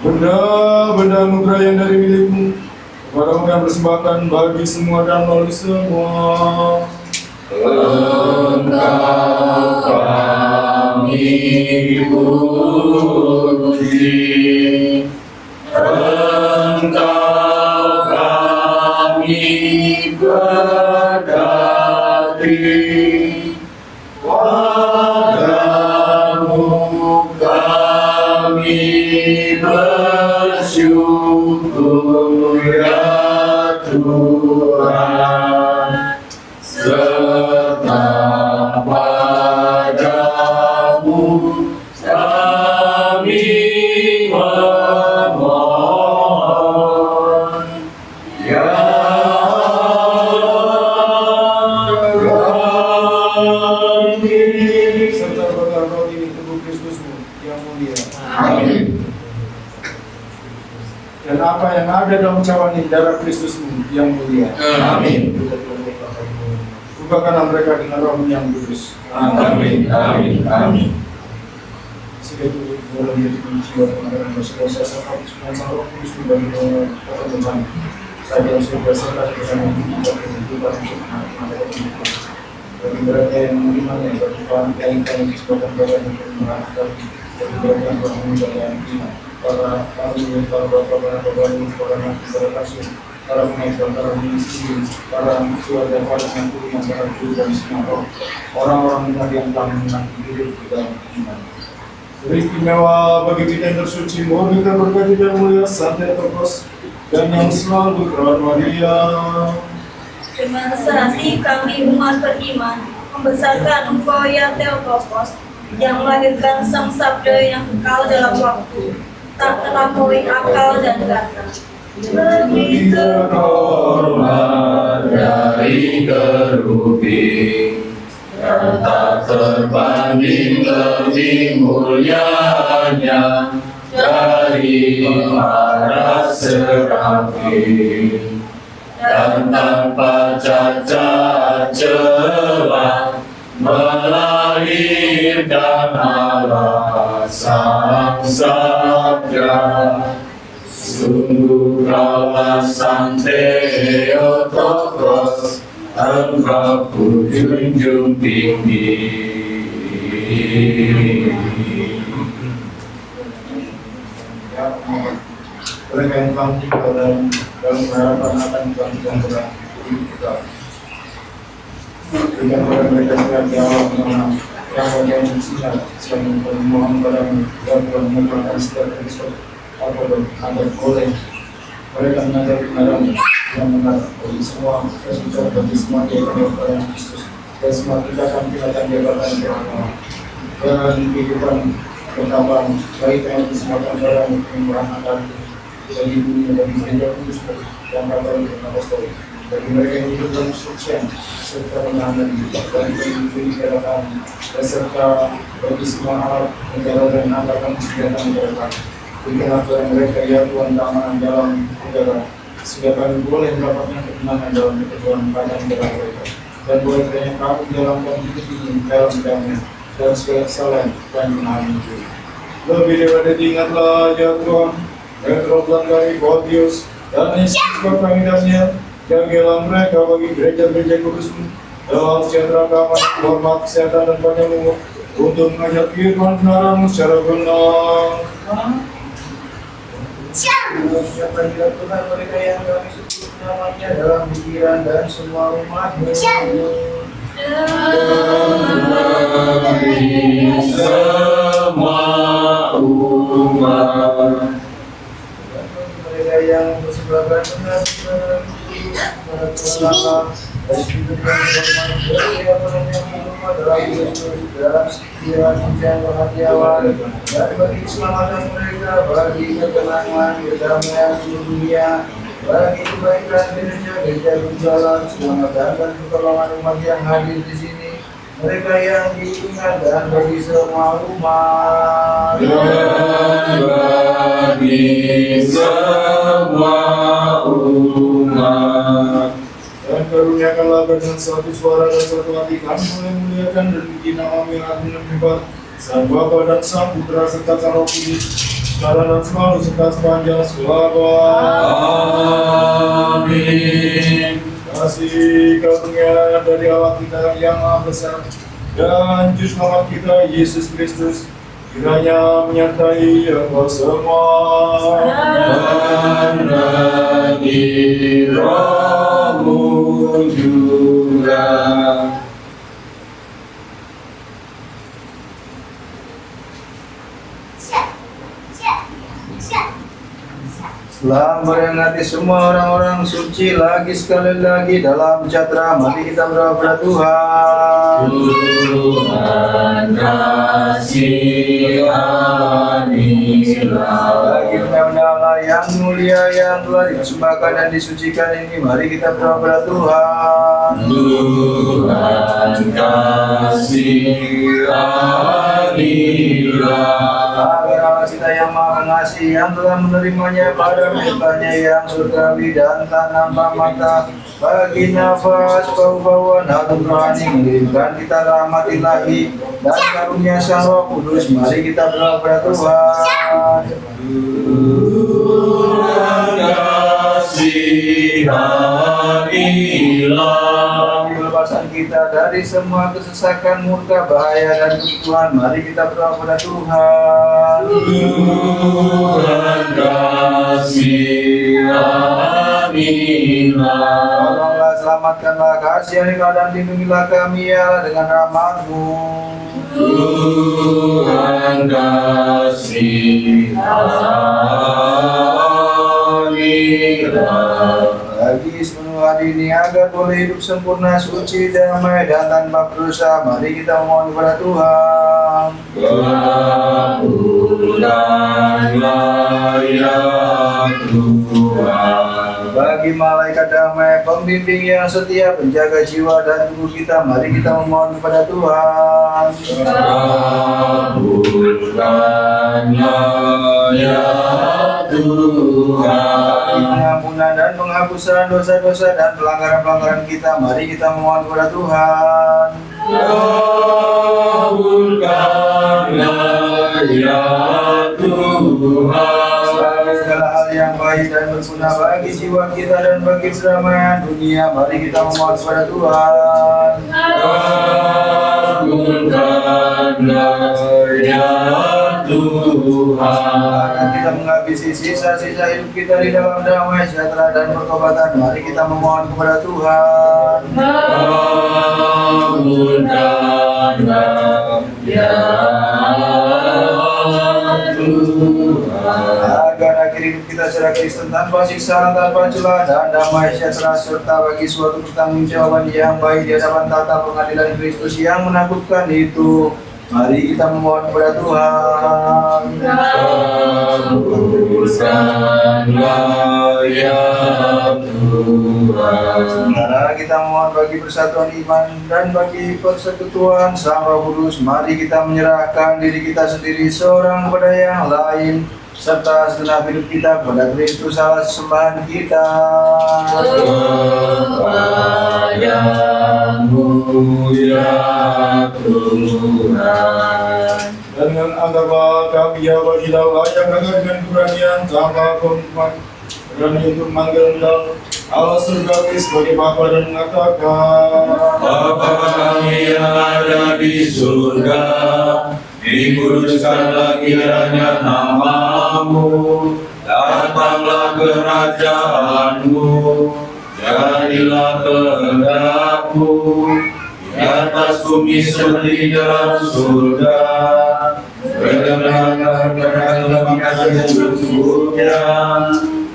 Benda-benda anugerah yang dari milikmu, kepadamu kami persembahkan bagi semua dan melalui semua. Engkau kami puji, Engkau kami berdati, padamu kami bersyukur ya Tuhan, serta padamu kami memohon, ya Rabbi. Serta berkat roti tubuh Kristusmu yang mulia. Amin. Dan apa yang ada dalam cawan ini darah Kristusmu yang mulia. Amin. Ubahkanlah mereka dengan roh yang kudus. Amin. Amin. Amin. Sehingga itu boleh jadi jiwa pengajaran dosa-dosa serta kesucian sang Roh Kudus bagi kata Tuhan. Saya dalam surga serta bersama kita kehidupan untuk anak-anak kita. Bagi mereka yang menerimanya, bagi Tuhan yang kami disebutkan badan yang mengatakan, bagi mereka yang bermuda yang kita, para ahli, para bapak, para bapak, para nabi, para rasul, para pengajar, para ministri, para keluarga, para menantu, para guru dan semua roh, orang-orang benar yang telah menanti hidup di dalam iman. Beristimewa bagi kita yang tersuci, mohon kita berkati dan mulia Santai Tokos dan yang selalu berat Maria. Terima kasih kami umat beriman membesarkan Engkau ya Theotokos yang melahirkan Sang Sabda yang kekal dalam waktu, tak terlampaui akal dan kata. Lebih terhormat dari kerubi, yang tak terbanding lebih mulianya dari para serafim, dan tanpa cacat celah melahirkan Allah Sang Sabda. Sungguh kaulah Sang Theotokos, Engkau ku junjung tinggi. Mereka yang telah meninggal dalam harapan akan kebangkitan kita. Berikan kepada mereka segala jawab yang wajah yang sinar, selain memohon padamu dan mengumpulkan setiap episode agar boleh mereka mengajar kepadamu yang benar bagi semua kesucian, bagi semua kepada Kristus dan semua tindakan jabatan dan kehidupan bertambah baik yang disebabkan barang kemurahan akan bagi dunia, bagi gereja kudus dan katolik dan apostolik, bagi mereka yang hidup dalam kesucian serta menahan dan bagi keadaan serta bagi semua alat negara dan angkatan senjata negara. Berikanlah kepada mereka ya Tuhan keamanan dalam negara, sehingga kami boleh mendapatkan ketenangan dalam kehidupan pada negara mereka, dan boleh kiranya kami menjalankan hidup ini dalam damai dan segala kesalahan dan menahan hidup. Lebih daripada diingatlah ya Tuhan, dan terobatan kami Photius dan Yesus kami Daniel, jagalah mereka bagi gereja-gereja kudus-Mu dalam sejahtera keamanan, hormat, kesehatan dan panjang umur untuk mengajar firman kebenaran-Mu secara benar. Siapkan Tuhan mereka yang kami sebut namanya dalam pikiran dan semua umat-Mu. Semua bagi keselamatan mereka, bagi ketenangan, kedamaian seluruh dunia, bagi kebaikan gereja berjalan, selamat datang pertolongan umat yang hadir di sini, mereka yang diingat dan bagi semua umat. Dan bagi semua umat. Dan karuniakanlah dengan satu suara dan satu hati kami memuliakan dan puji nama-Mu yang agung dan hebat, Sang Bapa dan Sang Putra serta Sang Roh Kudus, sekarang dan selalu serta sepanjang segala. Amin. Kasih karunia dari Allah kita yang Maha Besar dan Juru Selamat kita Yesus Kristus kiranya menyertai engkau semua. Dan bagi rohmu juga. Setelah memperingati semua orang-orang suci lagi sekali lagi dalam sejahtera, mari kita berdoa kepada Tuhan. Tuhan kasihanilah. Bagi benda Allah yang mulia yang telah dipersembahkan dan disucikan ini, mari kita berdoa kepada Tuhan. Tuhan kasihanilah. Agar Allah kita yang Maha Pengasih yang telah menerimanya pada miliknya yang surgawi dan tak nampak mata, bagi nafas bau-bauan harum rohani mengirimkan kita rahmat ilahi dan karunia Sang Roh Kudus, mari kita berdoa kepada Tuhan. Tuhan kasihanilah. Pembebasan kita dari semua kesesakan, murka, bahaya dan kebutuhan, mari kita berdoa kepada Tuhan. Tuhan kasihanilah. Tolonglah, selamatkanlah, kasihanilah dan lindungilah kami ya dengan rahmat-Mu. Tuhan kasihanilah. Bagi sepenuh hari ini agar boleh hidup sempurna, suci, damai, dan tanpa berdosa, mari kita memohon kepada Tuhan. Kabulkanlah ya Tuhan. Bagi malaikat damai, pembimbing yang setia, penjaga jiwa dan tubuh kita, mari kita memohon kepada Tuhan. Kabulkanlah ya Tuhan. Pengampunan dan penghapusan dosa-dosa dan pelanggaran-pelanggaran kita, mari kita memohon kepada Tuhan. Kabulkanlah ya Tuhan. Sebagai segala hal yang baik dan berguna bagi jiwa kita dan bagi kedamaian dunia, mari kita memohon kepada Tuhan. Kabulkanlah ya Tuhan. Agar kita menghabisi sisa-sisa hidup kita di dalam damai, sejahtera dan pertobatan, mari kita memohon kepada Tuhan. Kabulkanlah ya Tuhan. Agar akhir hidup kita secara Kristen tanpa siksaan, tanpa celah dan damai sejahtera, serta bagi suatu pertanggungjawaban yang baik di hadapan tata pengadilan Kristus yang menakutkan itu, mari kita memohon kepada Tuhan. Kabulkanlah ya Tuhan. Sementara kita mohon bagi persatuan iman dan bagi persekutuan Sang Roh Kudus, mari kita menyerahkan diri kita sendiri seorang kepada yang lain, serta segenap hidup kita kepada Kristus Allah sembahan kita. Kepadamu ya Tuhan. Dengan agama kami ya bagilah layak agar dengan keberanian tanpa kompak berani untuk manggil Engkau Allah surgawi sebagai Bapa dan mengatakan, Bapa kami yang ada di surga, dikuduskanlah kiranya nama-Mu, datanglah kerajaan-Mu, jadilah kehendak-Mu di atas bumi seperti di dalam surga. Berikanlah kepada kami yang sesungguhnya,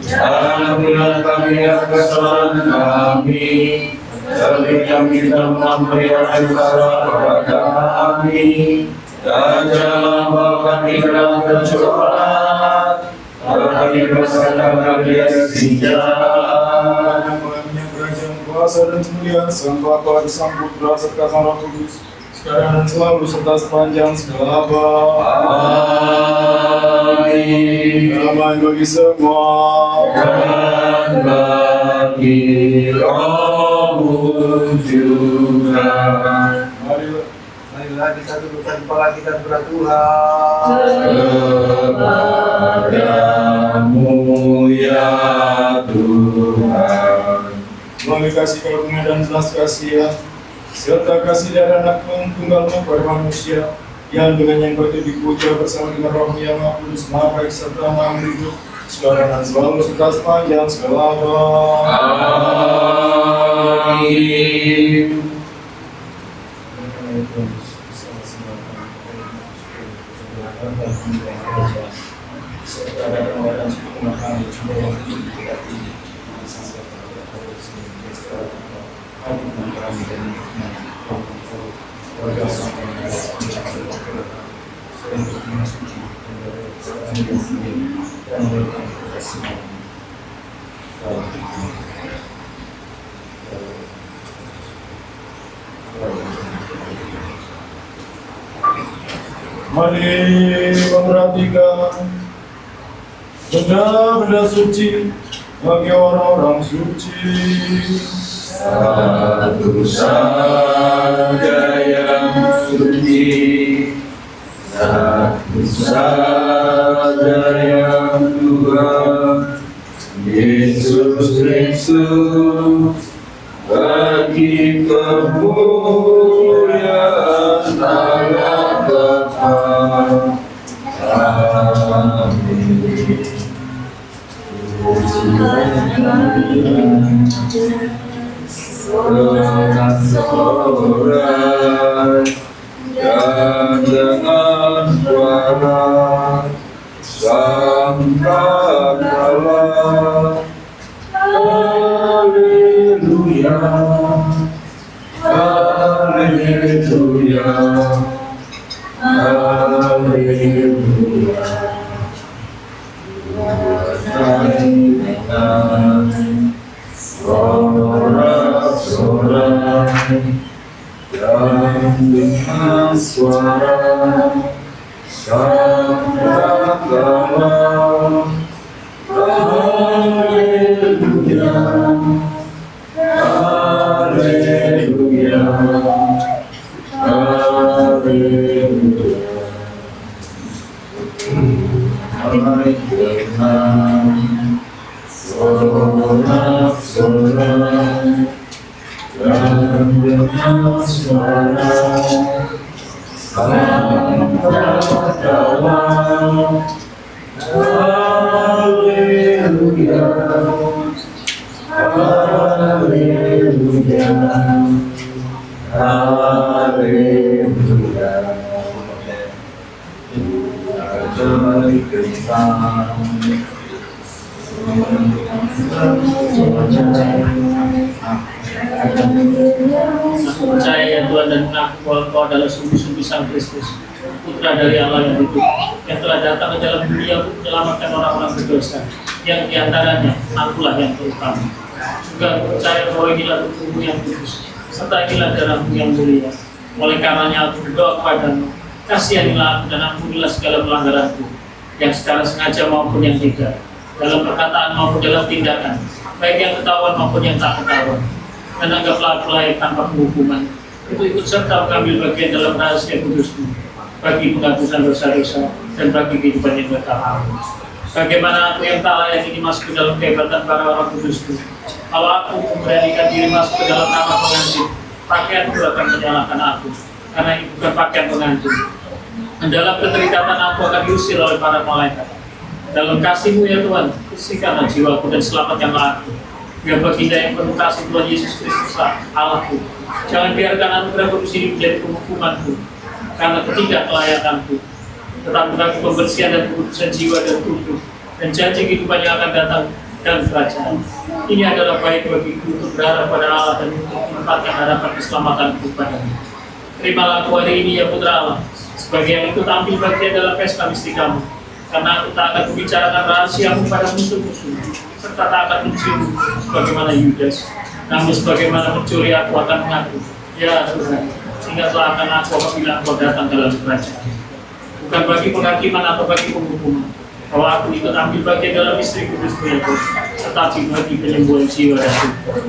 Ampunilah kami yang kesalahan kami, seperti kami tidak mengampuni orang yang salah kepada kami, dan janganlah membawa kami ke dalam pencobaan, tetapi bebaskanlah kami dari si jahat. Yang kerajaan kuasa dan kemuliaan Sang Bapa, Sang Putra, serta Sang Roh Kudus, sekarang dan selalu serta sepanjang segala abad. Amin. Damai bagi semua. Dan bagi rohmu juga. Marilah. Marilah kita tundukkan kepala kita kepada Tuhan. Kepadamu ya Tuhan. Melalui kasih karunia dan belas kasihan, serta kasih dari anak tunggalmu kepada manusia, yang dengan yang patut dipuja bersama dengan Roh yang Maha Kudus, Maha Baik serta Maha Hidup, sekarang dan selalu serta sepanjang segala abad. Amin. Mari memperhatikan benda-benda suci bagi orang-orang suci. Satu saja yang suci, satu saja yang Tuhan, Yesus Kristus, bagi kemuliaan Allah Bapa. Amin. Sorak-sorai dan dengan suara sangkakala, Haleluya, Haleluya, Haleluya. Sorak-sorai dan dengan suara sangkakala, Haleluya, Haleluya, Haleluya. Sorak-sorai dan dengan suara sangkakala, Haleluya, Haleluya, Haleluya. Dari Kristus Aku percaya ya Tuhan dan mengaku bahwa Kau adalah sungguh-sungguh Sang Kristus, Putra dari Allah yang hidup, yang telah datang ke dalam dunia untuk menyelamatkan orang-orang berdosa, yang diantaranya akulah yang terutama. Juga aku percaya bahwa inilah tubuhmu yang kudus, serta inilah darahmu yang mulia. Oleh karenanya aku berdoa kepadamu, kasihanilah aku dan ampunilah segala pelanggaranku, yang secara sengaja maupun yang tidak, dalam perkataan maupun dalam tindakan, baik yang ketahuan maupun yang tak ketahuan. Dan anggaplah aku layak tanpa penghukuman, untuk ikut serta mengambil bagian dalam rahasia kudus-Mu, bagi penghapusan dosa-dosa dan bagi kehidupan yang kekal. Bagaimana aku yang tak layak ini masuk ke dalam kehebatan para orang kudus-Mu? Kalau aku memberanikan diri masuk ke dalam kamar pengantin, pakaianku akan menyalahkan aku, karena itu bukan pakaian pengantin. Dan dalam keterikatan aku akan diusir oleh para malaikat. Dalam kasih-Mu ya Tuhan, bersihkanlah jiwaku dan selamatkanlah aku. Biar baginda yang penuh kasih Tuhan Yesus Kristus Allahku, jangan biarkan anugerah kudus ini menjadi penghukumanku karena ketidaklayakanku, tetapi bagi pembersihan dan kekudusan jiwa dan tubuh dan janji kehidupan yang akan datang dan kerajaan. Ini adalah baik bagiku untuk berharap pada Allah dan untuk menempatkan harapan keselamatanku padanya. Terimalah aku hari ini ya putra Allah, sebagai yang ikut ambil bagian dalam pesta misteri kamu, karena aku tak akan membicarakan rahasiamu pada musuh-musuh, serta tak akan mencium sebagaimana Yudas, namun sebagaimana mencuri aku akan mengaku, ya Tuhan, ingatlah akan aku apabila engkau datang dalam kerajaan. Bukan bagi penghakiman atau bagi penghukuman, bahwa aku ikut ambil bagian dalam misteri kudusmu ya Tuhan, tetapi bagi penyembuhan jiwa dan tubuh.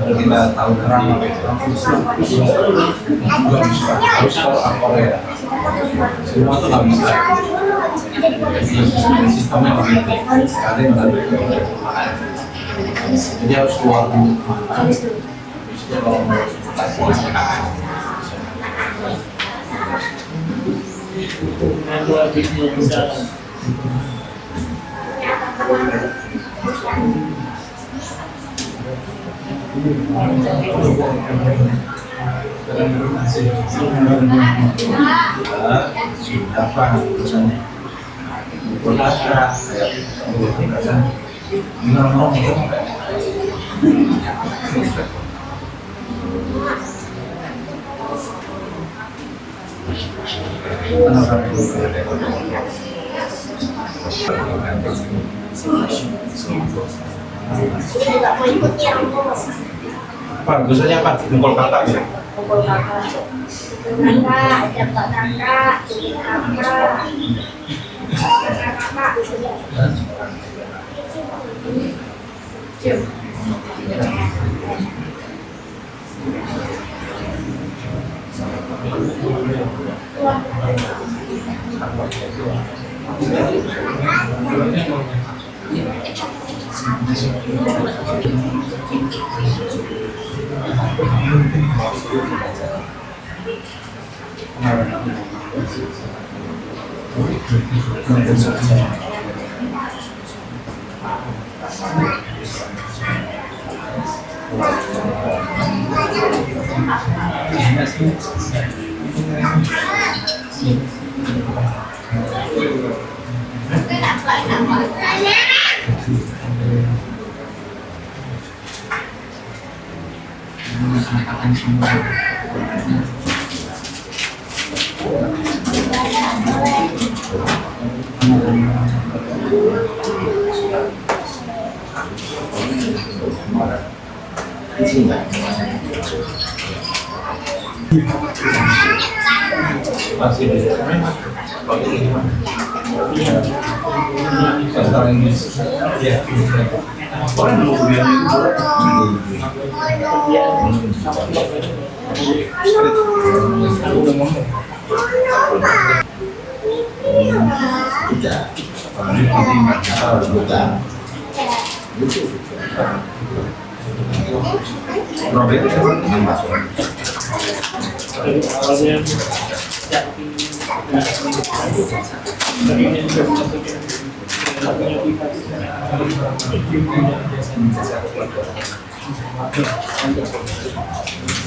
Kalau kita tahu terang harus tahu apa ya. Semua itu nggak bisa. Sistemnya begitu. Ada yang nggak. Jadi harus keluar dulu. Sudah apa urusannya? Berkata ngomong itu apa? Biasanya apa? Kumpul kakak ya? Kumpul kakak. Kakak, dapat kakak, kakak.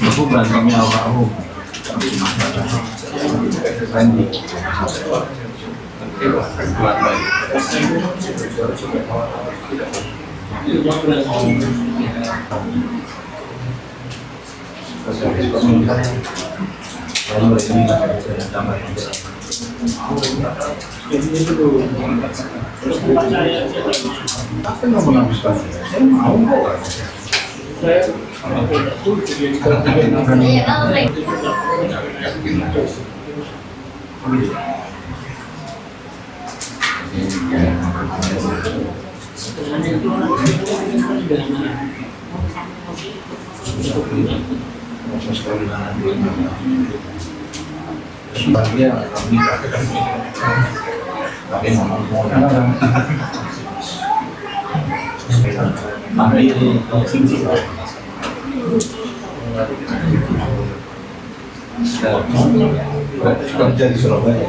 Aku berantemnya almarhum. Randy. Kuat baik. Apa yang menambahkan? Saya mau kok. Kerja di Surabaya.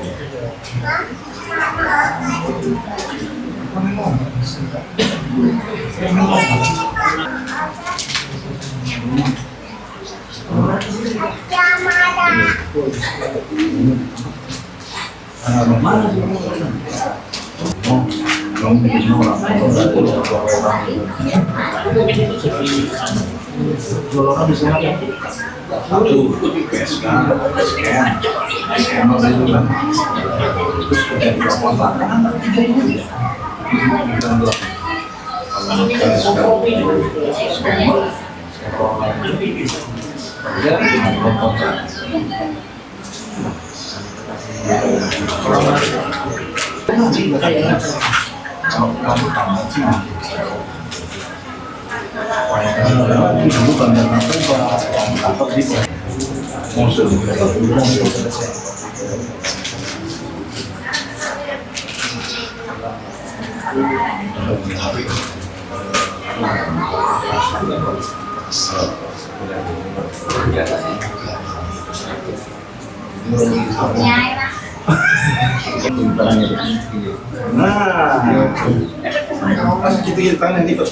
Gitu tangan tipe.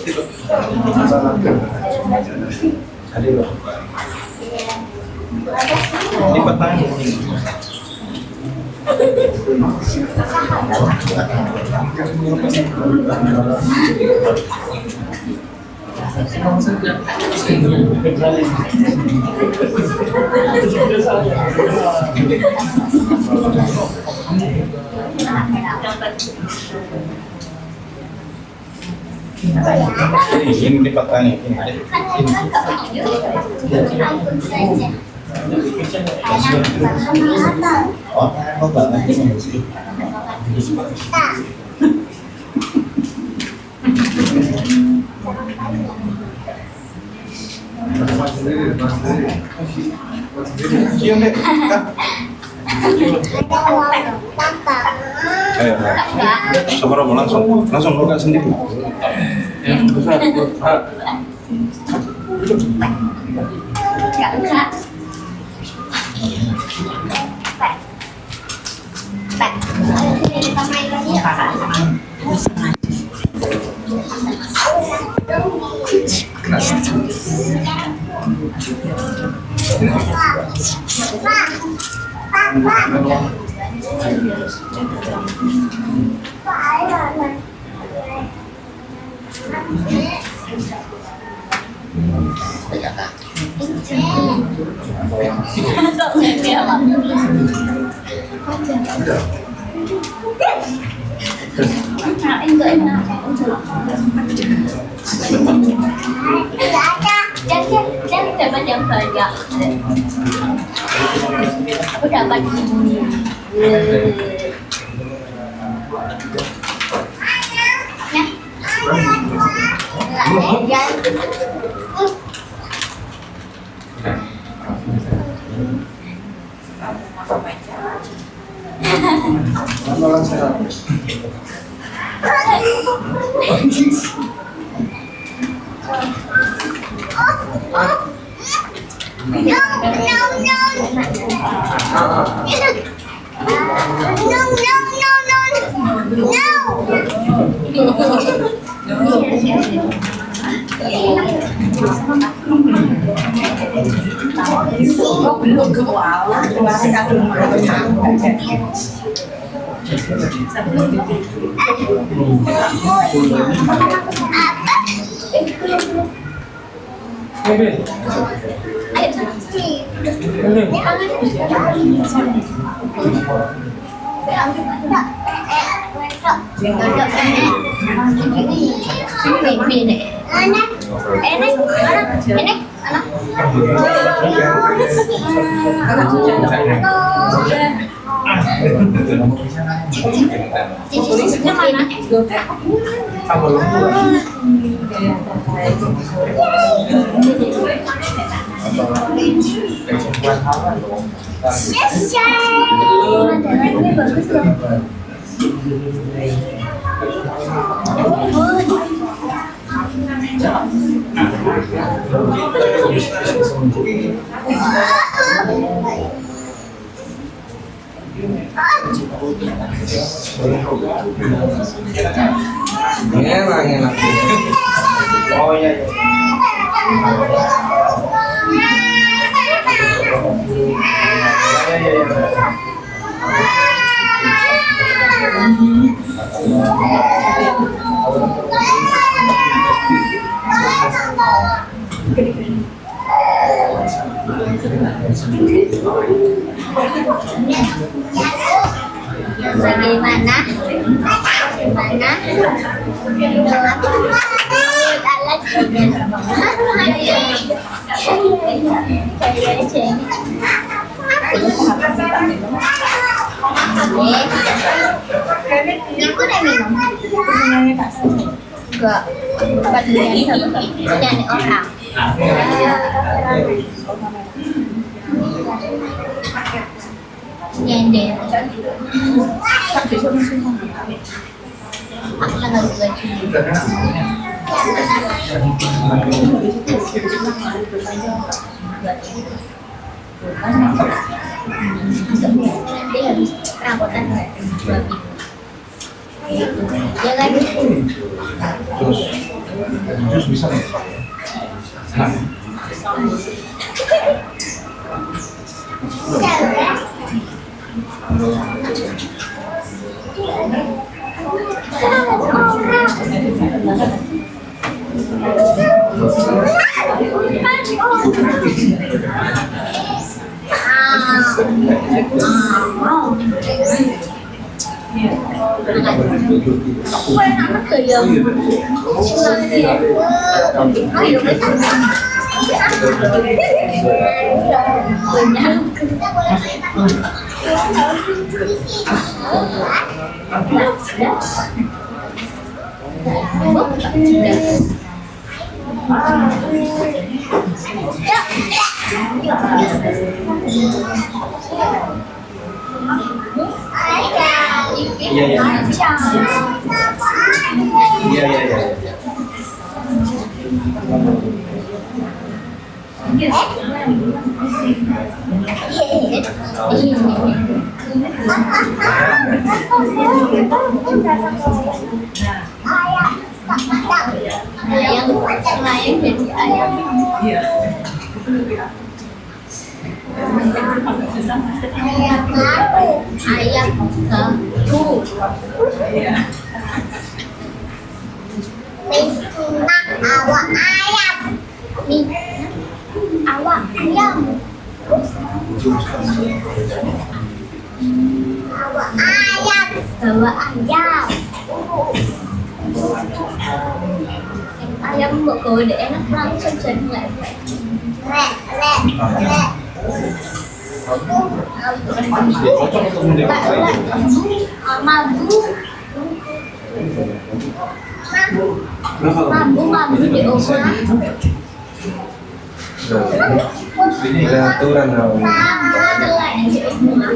Lipat tangan. Ini lipat tangan. Sabar langsung buka sendiri. Aku dapat ini. Amalan saya. Enak. Oh iya. Bagaimana? Aku udah minum. Enggak. Dari orang. Nyender. Aku nggak juga nanti habis perabotan ya kan Jus bisa nih. ayam jadi ayam. Ayam satu. Nah, awak ayam. Nih, awak ayam. Awak ayam. Awak ayam. Ayam một cối để nó lăn chân chân lại. Mama bu. Mampu di rumah. Ini aturan namanya. Di rumah.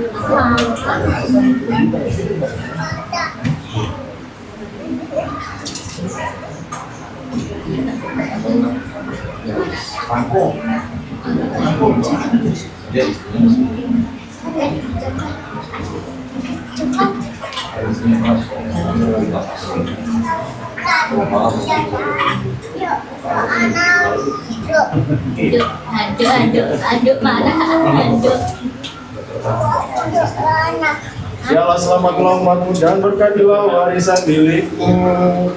Aduk mana? Aduk. Ya Allah, selamatlah umatmu dan berkatilah warisan milikmu.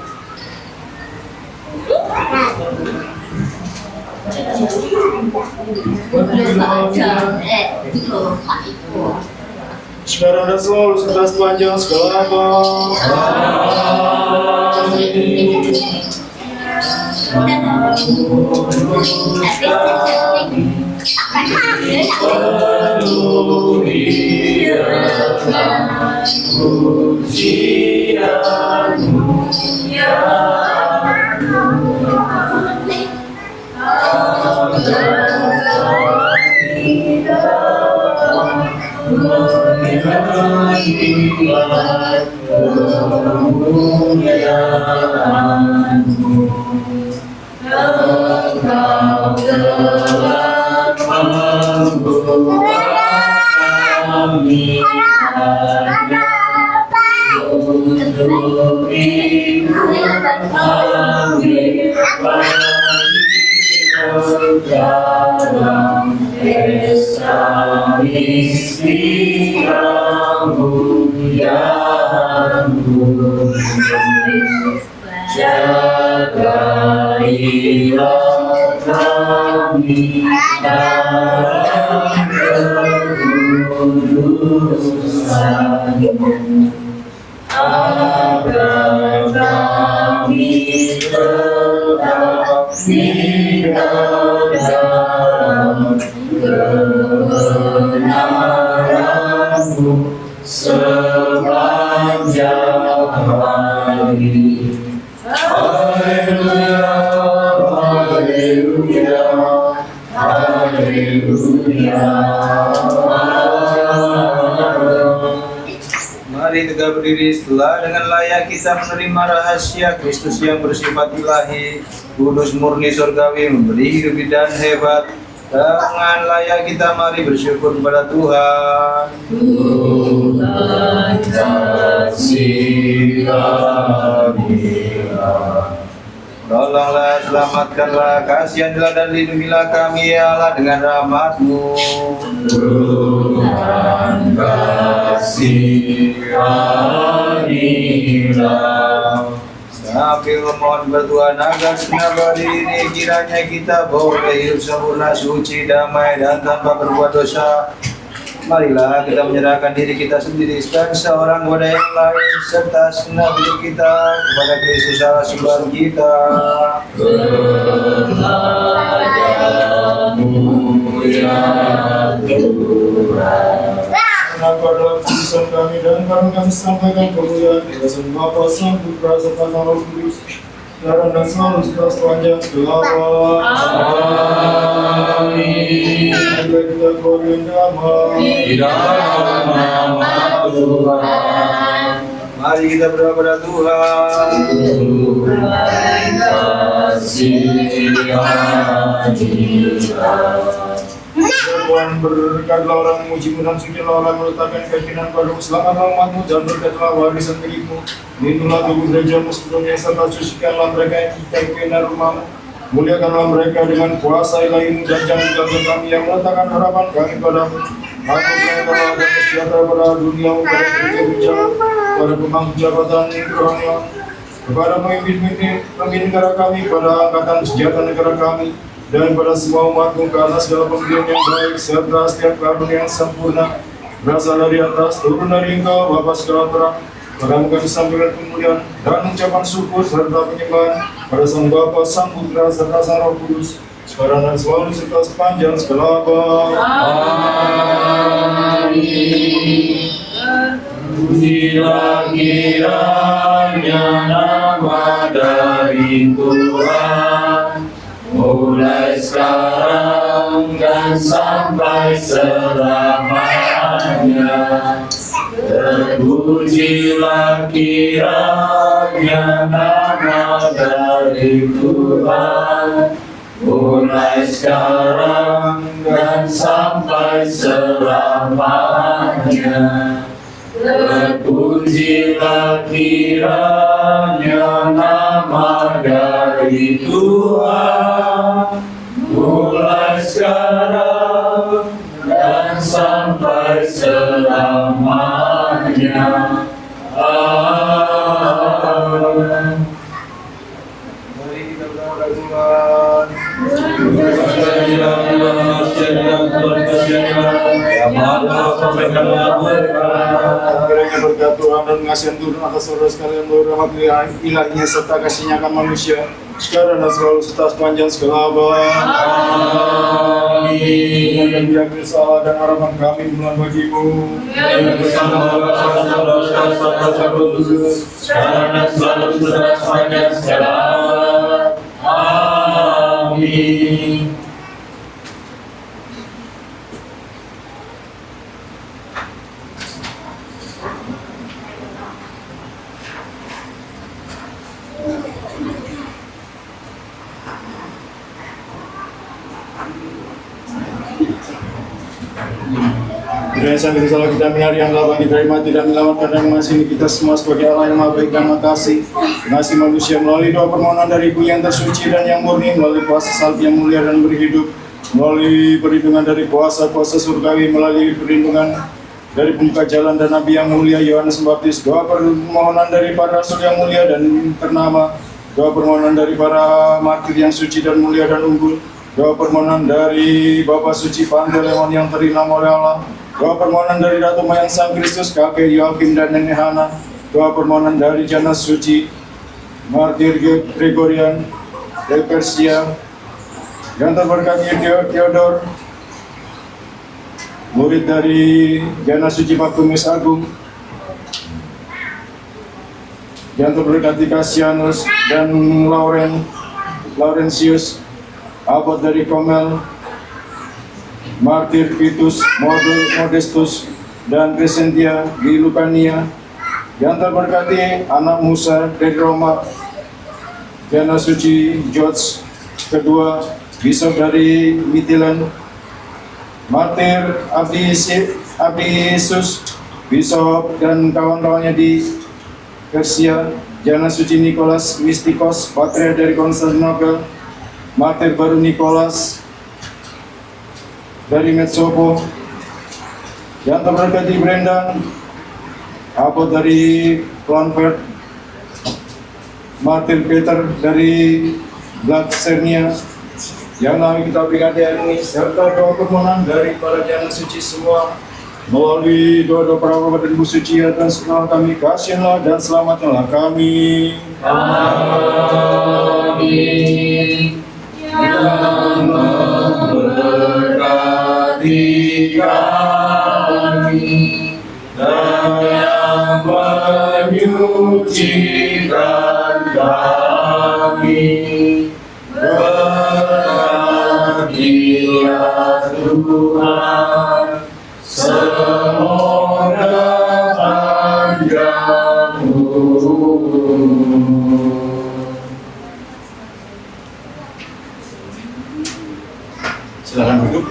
Sekarang dan selalu serta sepanjang segala abad. Mari tegak berdiri setelah dengan layak kita menerima rahasia Kristus yang bersifat ilahi, kudus, murni, surgawi, memberi hidup dan hebat. Dengan layak kita mari bersyukur kepada Tuhan. Tuhan kasihanilah. Tolonglah, selamatkanlah, kasihanilah dan lindungilah kami ya Allah dengan rahmat-Mu. Tuhan kasihanilah. Sambil memohon bertuhan agar segenap hari ini kiranya kita boleh hidup sempurna, suci, damai, dan tanpa berbuat dosa. Marilah kita menyerahkan diri kita sendiri dan seorang kepada yang lain serta segenap hidup kita kepada Kristus Allah Tuhan kita. Kepadamu ya Tuhan. Kenapa dalam tulisan kami dan kami sampaikan kemuliaan Tuhan Bapa, Sang Putra, serta Sang Roh Kudus, sekarang dan selalu serta sepanjang segala abad. Amin. Marilah kita keluar dengan damai. Di dalam nama Tuhan. Mari kita berdoa kepada Tuhan. Tuhan kasihanilah. Tuhan berkatlah orang memuji-Mu dan sucilah orang meletakkan keyakinan padamu. Selamatlah umatmu dan berkatlah warisan milikmu. Lindungilah tubuh gereja-Mu sepenuhnya serta sucikanlah mereka yang keyakinan rumah-Mu. Muliakanlah mereka dengan kuasa ilahi-Mu dan jangan tinggalkan kami yang meletakkan harapan kami padamu. Anugerahkanlah damai sejahtera pada dunia-Mu, pada gereja-gereja, pada pemangku jabatan rohani, kepada pemimpin negara kami, pada angkatan senjata negara kami, dan pada semua umat-Mu karena segala pemberian yang baik serta setiap karunia yang sempurna berasal dari atas, turun dari Engkau Bapa segala terang. Padamu kami sampaikan kemuliaan dan ucapan syukur serta penyembahan pada Sang Bapa, Sang Putra serta Sang Roh Kudus, sekarang dan selalu serta sepanjang segala abad. Amin. Terpujilah kiranya nama dari Tuhan, mulai sekarang dan sampai selamanya. Terpujilah kiranya nama dari Tuhan, mulai sekarang dan sampai selamanya. Terpujilah kiranya nama dari Tuhan, mulai sekarang dan sampai selamanya. Amin. Mari kita berdoa Tuhan. Kiranya berkat Tuhan dan mengasihi turun atas saudara sekalian, rahmat ilahnya serta kasihnya akan manusia sekarang dan selalu serta sepanjang segala abad. Amin. Dan diambil salah dan harapan kami bulan bagimu. Sekarang dan selalu serta sepanjang segala abad. Amin. Kiranya sampai salah kita hari yang telah bagi dari mati dan menyelamatkan dan mengasihi kita semua sebagai Allah yang maha baik dan maha kasih, mengasihi manusia melalui doa permohonan dari Ibu yang tersuci dan yang murni, melalui kuasa salib yang mulia dan berhidup, melalui perlindungan dari kuasa-kuasa surgawi, melalui perlindungan dari pembuka jalan dan Nabi yang mulia Yohanes Pembaptis, doa permohonan dari para rasul yang mulia dan ternama, doa permohonan dari para martir yang suci dan mulia dan unggul, doa permohonan dari Bapa Suci Panteleimon yang terilam oleh Allah, doa permohonan dari Ratu Mayang Sang Kristus, kakek Yoakim dan nenek Hana, doa permohonan dari Jana Suci, Martir Gregorian, dari Persia, yang terberkati Theodor, murid dari Jana Suci Pakumis Agung, yang terberkati Cassianus dan Laurentius, abad dari Komel, Martir Vitus, Modestus, dan Crescentia di Lucania, yang terberkati anak Musa dari Roma, Jana Suci George kedua, Bishop dari Mitilan, Martir Abdi Yesus, Bishop dan kawan-kawannya di Persia, Jana Suci Nikolas Mistikos, Patriark dari Konstantinopel, Martir baru Nikolas dari Metsopo, yang terberkati Brendan, abad dari Clonfert, Martir Peter dari Blacksernia, yang kami kita peringati hari ini, serta doa permohonan dari para jana suci semua, melalui doa-doa para bapak dan ibu suci dan segala kami, kasihanlah dan selamatkanlah kami. Amin. Yang memberkati kami dan yang menyucikan kami, berkatilah Tuhan semoga panjang umur. Silakan duduk.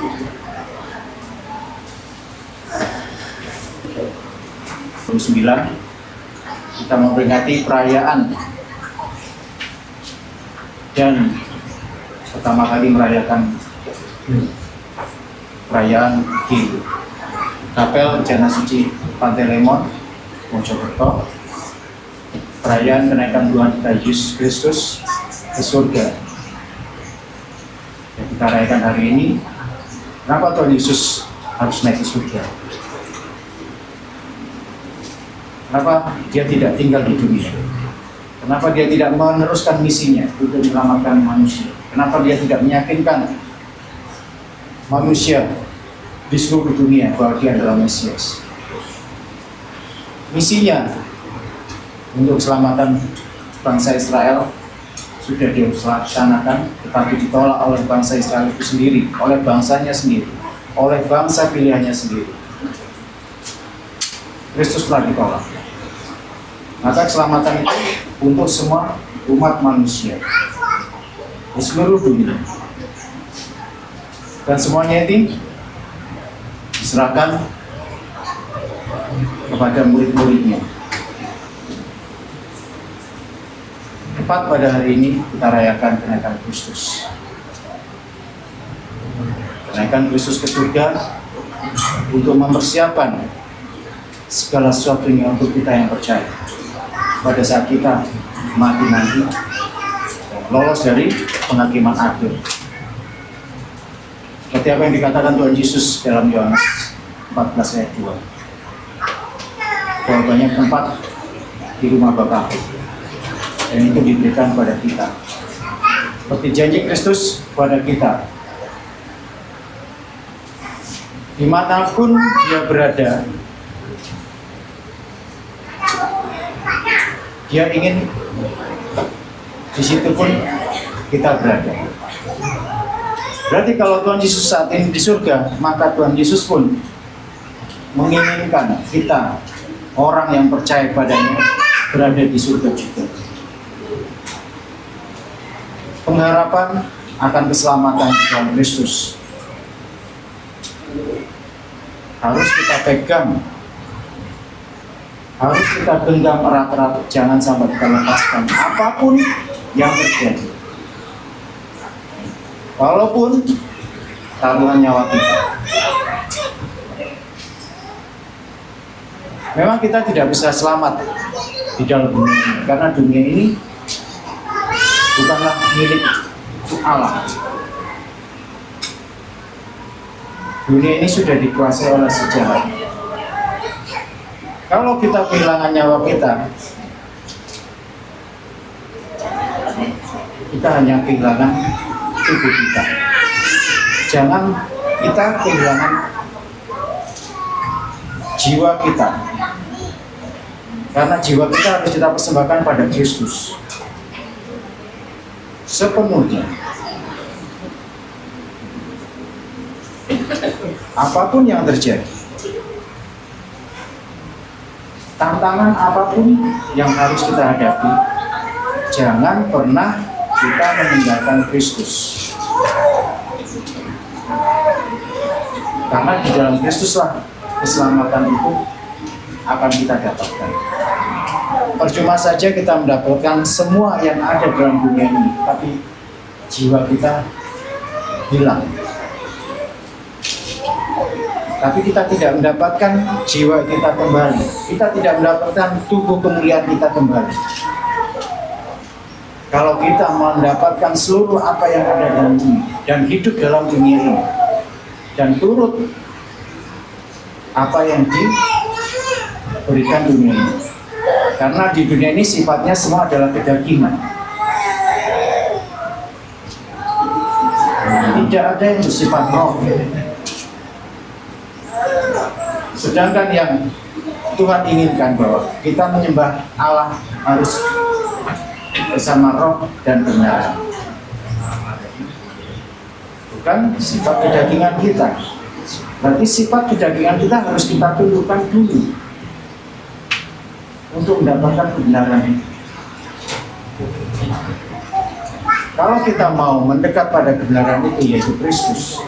Kita memperingati perayaan dan pertama kali merayakan perayaan di Kapel Jana Suci Panteleimon, Mojokerto, perayaan kenaikan Tuhan kita Yesus Kristus ke surga. Yang kita rayakan hari ini, kenapa Tuhan Yesus harus naik ke surga? Kenapa dia tidak tinggal di dunia? Kenapa dia tidak meneruskan misinya untuk menyelamatkan manusia? Kenapa dia tidak meyakinkan manusia di seluruh dunia bahwa dia adalah Mesias? misinya untuk keselamatan bangsa Israel sudah dilaksanakan, tetapi ditolak oleh bangsa Israel itu sendiri, oleh bangsanya sendiri, oleh bangsa pilihannya sendiri. Kristus telah ditolak. Maka keselamatan itu untuk semua umat manusia di seluruh dunia, dan semuanya ini diserahkan kepada murid-muridnya. Tepat pada hari ini kita rayakan kenaikan Kristus. Kenaikan Kristus ke surga untuk mempersiapkan segala sesuatunya untuk kita yang percaya. Pada saat kita mati nanti, lolos dari penghakiman akhir. Seperti apa yang dikatakan Tuhan Yesus dalam Yohanes 14 ayat 2. Bahwa banyak tempat di rumah Bapa, dan itu diberikan pada kita. Seperti janji Kristus pada kita. Dimanapun dia berada, dia ingin di situ pun kita berada. Berarti kalau Tuhan Yesus saat ini di surga, maka Tuhan Yesus pun menginginkan kita, orang yang percaya padanya, berada di surga juga. Pengharapan akan keselamatan Tuhan Kristus harus kita pegang, harus kita genggam erat-erat, jangan sampai kita lepaskan apapun yang terjadi. Walaupun taruhan nyawa kita. Memang kita tidak bisa selamat di dalam dunia ini, karena dunia ini bukanlah milik Allah. Dunia ini sudah dikuasai oleh sejarah. Kalau kita kehilangan nyawa kita, kita hanya kehilangan tubuh kita. Jangan kita kehilangan jiwa kita, karena jiwa kita harus kita persembahkan pada Kristus sepenuhnya. Apapun yang terjadi, tantangan apapun yang harus kita hadapi, jangan pernah kita meninggalkan Kristus. Karena di dalam Kristuslah keselamatan itu akan kita dapatkan. Percuma saja kita mendapatkan semua yang ada dalam dunia ini, tapi jiwa kita hilang. Tapi kita tidak mendapatkan jiwa kita kembali. Kita tidak mendapatkan tubuh kemuliaan kita kembali. Kalau kita mendapatkan seluruh apa yang ada dalam dunia dan hidup dalam dunia ini, dan turut apa yang diberikan dunia ini. Karena di dunia ini sifatnya semua adalah kedagingan. Tidak ada yang bersifat roh. Sedangkan yang Tuhan inginkan bahwa kita menyembah Allah harus bersama roh dan kebenaran. Bukan sifat kedagingan kita. Berarti sifat kedagingan kita harus kita tundukkan dulu untuk mendapatkan kebenaran. Kalau kita mau mendekat pada kebenaran itu, yaitu Kristus,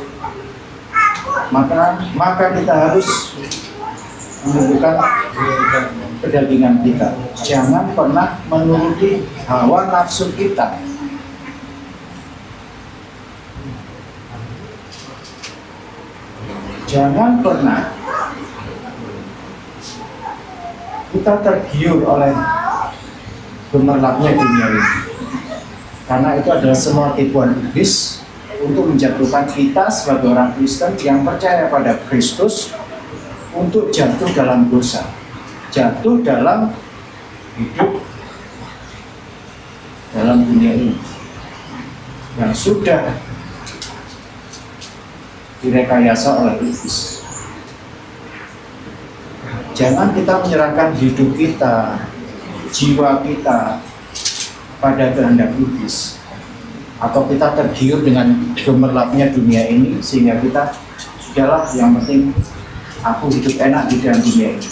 maka kita harus menundukkan kedagingan kita. Jangan pernah menuruti hawa nafsu kita. Jangan pernah kita tergiur oleh gemerlapnya dunia ini, karena itu adalah semua tipuan iblis untuk menjatuhkan kita sebagai orang Kristen yang percaya pada Kristus untuk jatuh dalam dosa, jatuh dalam hidup dalam dunia ini yang sudah direkayasa oleh iblis. Jangan kita menyerahkan hidup kita, jiwa kita pada kehendak iblis, atau kita tergiur dengan gemerlapnya dunia ini sehingga kita sudahlah, yang penting aku hidup enak di dalam dunia ini.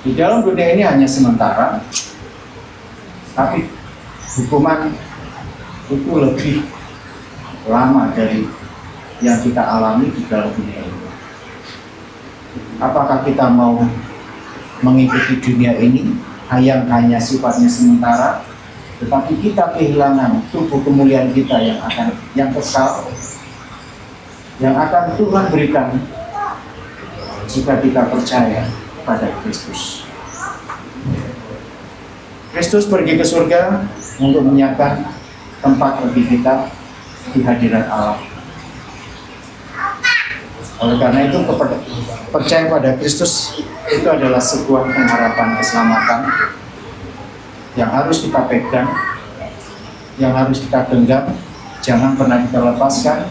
Di dalam dunia ini hanya sementara, tapi hukuman itu lebih lama dari yang kita alami di dalam dunia ini. Apakah kita mau mengikuti dunia ini yang hanya sifatnya sementara, tetapi kita kehilangan tubuh kemuliaan kita yang kekal, yang akan Tuhan berikan jika kita percaya pada Kristus. Kristus pergi ke surga untuk menyiapkan tempat bagi kita di hadirat Allah. Oleh karena itu, percaya pada Kristus itu adalah sebuah pengharapan keselamatan yang harus kita pegang, yang harus kita genggam, jangan pernah kita lepaskan,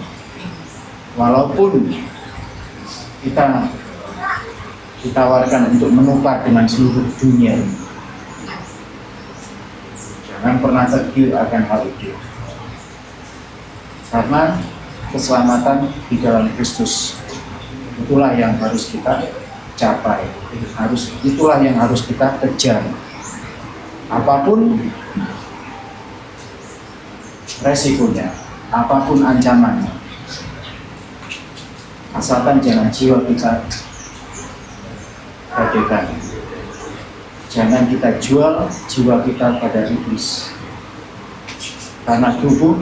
walaupun kita ditawarkan untuk menukar dengan seluruh dunia. Jangan pernah tergiur akan hal itu, karena keselamatan di dalam Kristus itulah yang harus kita capai, itulah yang harus kita kejar. Apapun resikonya, apapun ancamannya, asalkan jangan jiwa kita gadaikan. Jangan kita jual jiwa kita pada iblis, karena tubuh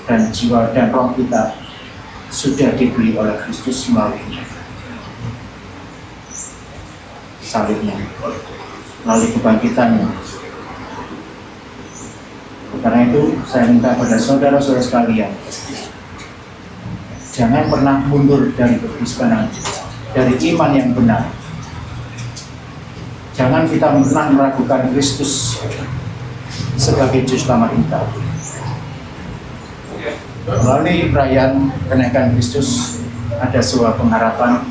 dan jiwa dan roh kita sudah dibeli oleh Kristus melalui salibnya, melalui kebangkitannya. Karena itu saya minta pada saudara-saudara sekalian, jangan pernah mundur dari kekristenan, dari iman yang benar. Jangan kita pernah meragukan Kristus sebagai juru selamat kita. Melalui perayaan kenaikan Kristus ada sebuah pengharapan,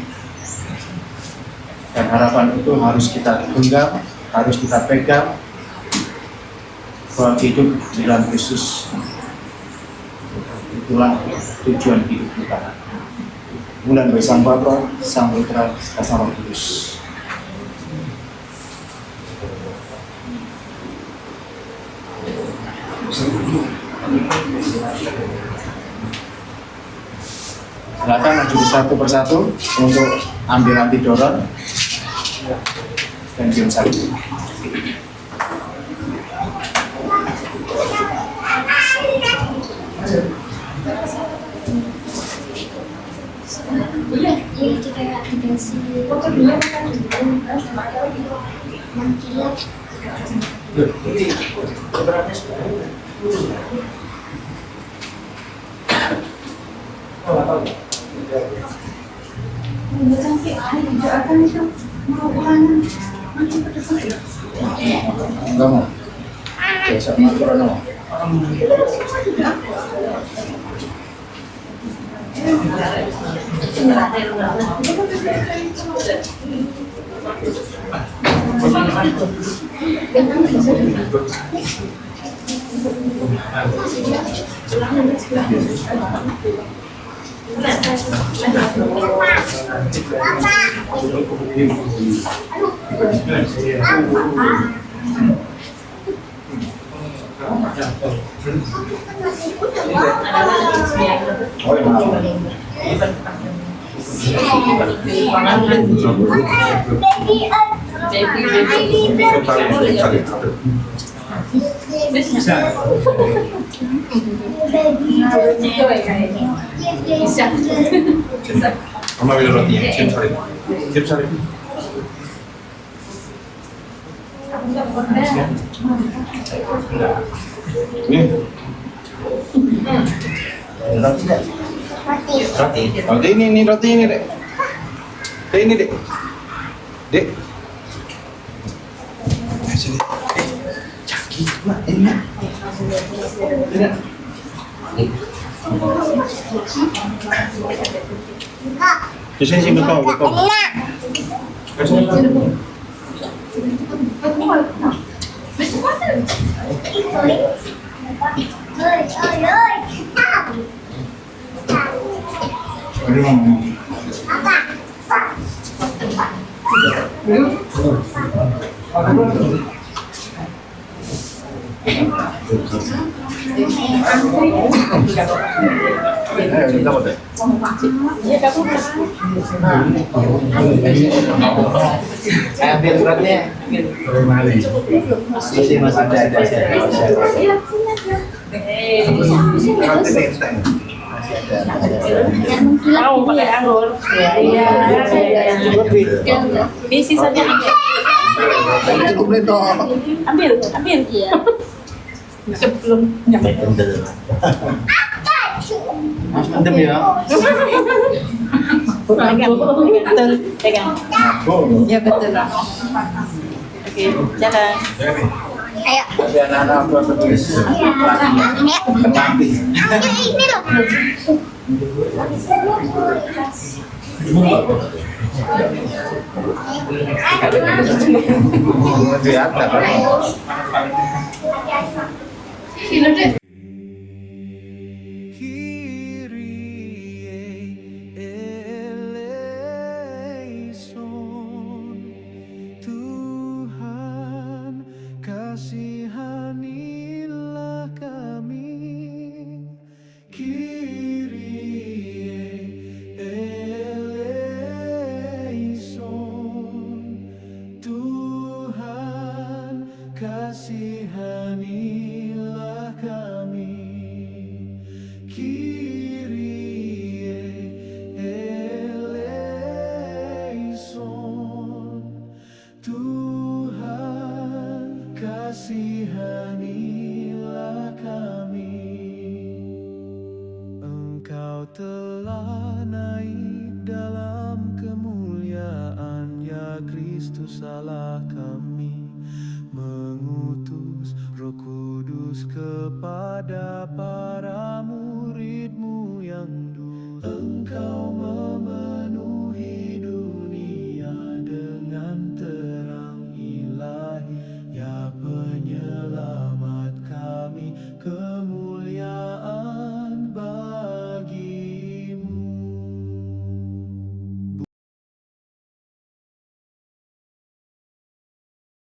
dan harapan itu harus kita genggam, harus kita pegang, bahwa hidup di dalam Kristus itulah tujuan hidup kita. Bulan bagi Sang Bapa, Sang Putra, Sang Roh Kudus. Silakan maju satu persatu untuk ambil antidoron dan cium salib. Itu kayak dikasih mangkilat. Enggak mau. Besok matur no. Mama ambil rotinya, cium salib. Cium salib. Roti ini roti ini dek. Dek ini dek. Dek. Sini. Caki mak ini. Ini. Biasanya sih betul. Ambil suratnya. Masih ada. Mau pakai anggur. Iya. Di sisanya ambil. Iya. Sebelum nyampe. Mas mendem ya. Pegang. Ya betul. Oke, jalan. Ayo. Ada anak-anak protagonis. Ini loh. Di atas. Tuhan, kasihanilah kami. Kyrie eleison. Tuhan, kasihanilah kami. Kyrie eleison. Tuhan, kasihanilah kami. Engkau telah naik dalam kemuliaan, ya Kristus Allah kami, mengutus Roh Kudus kepada para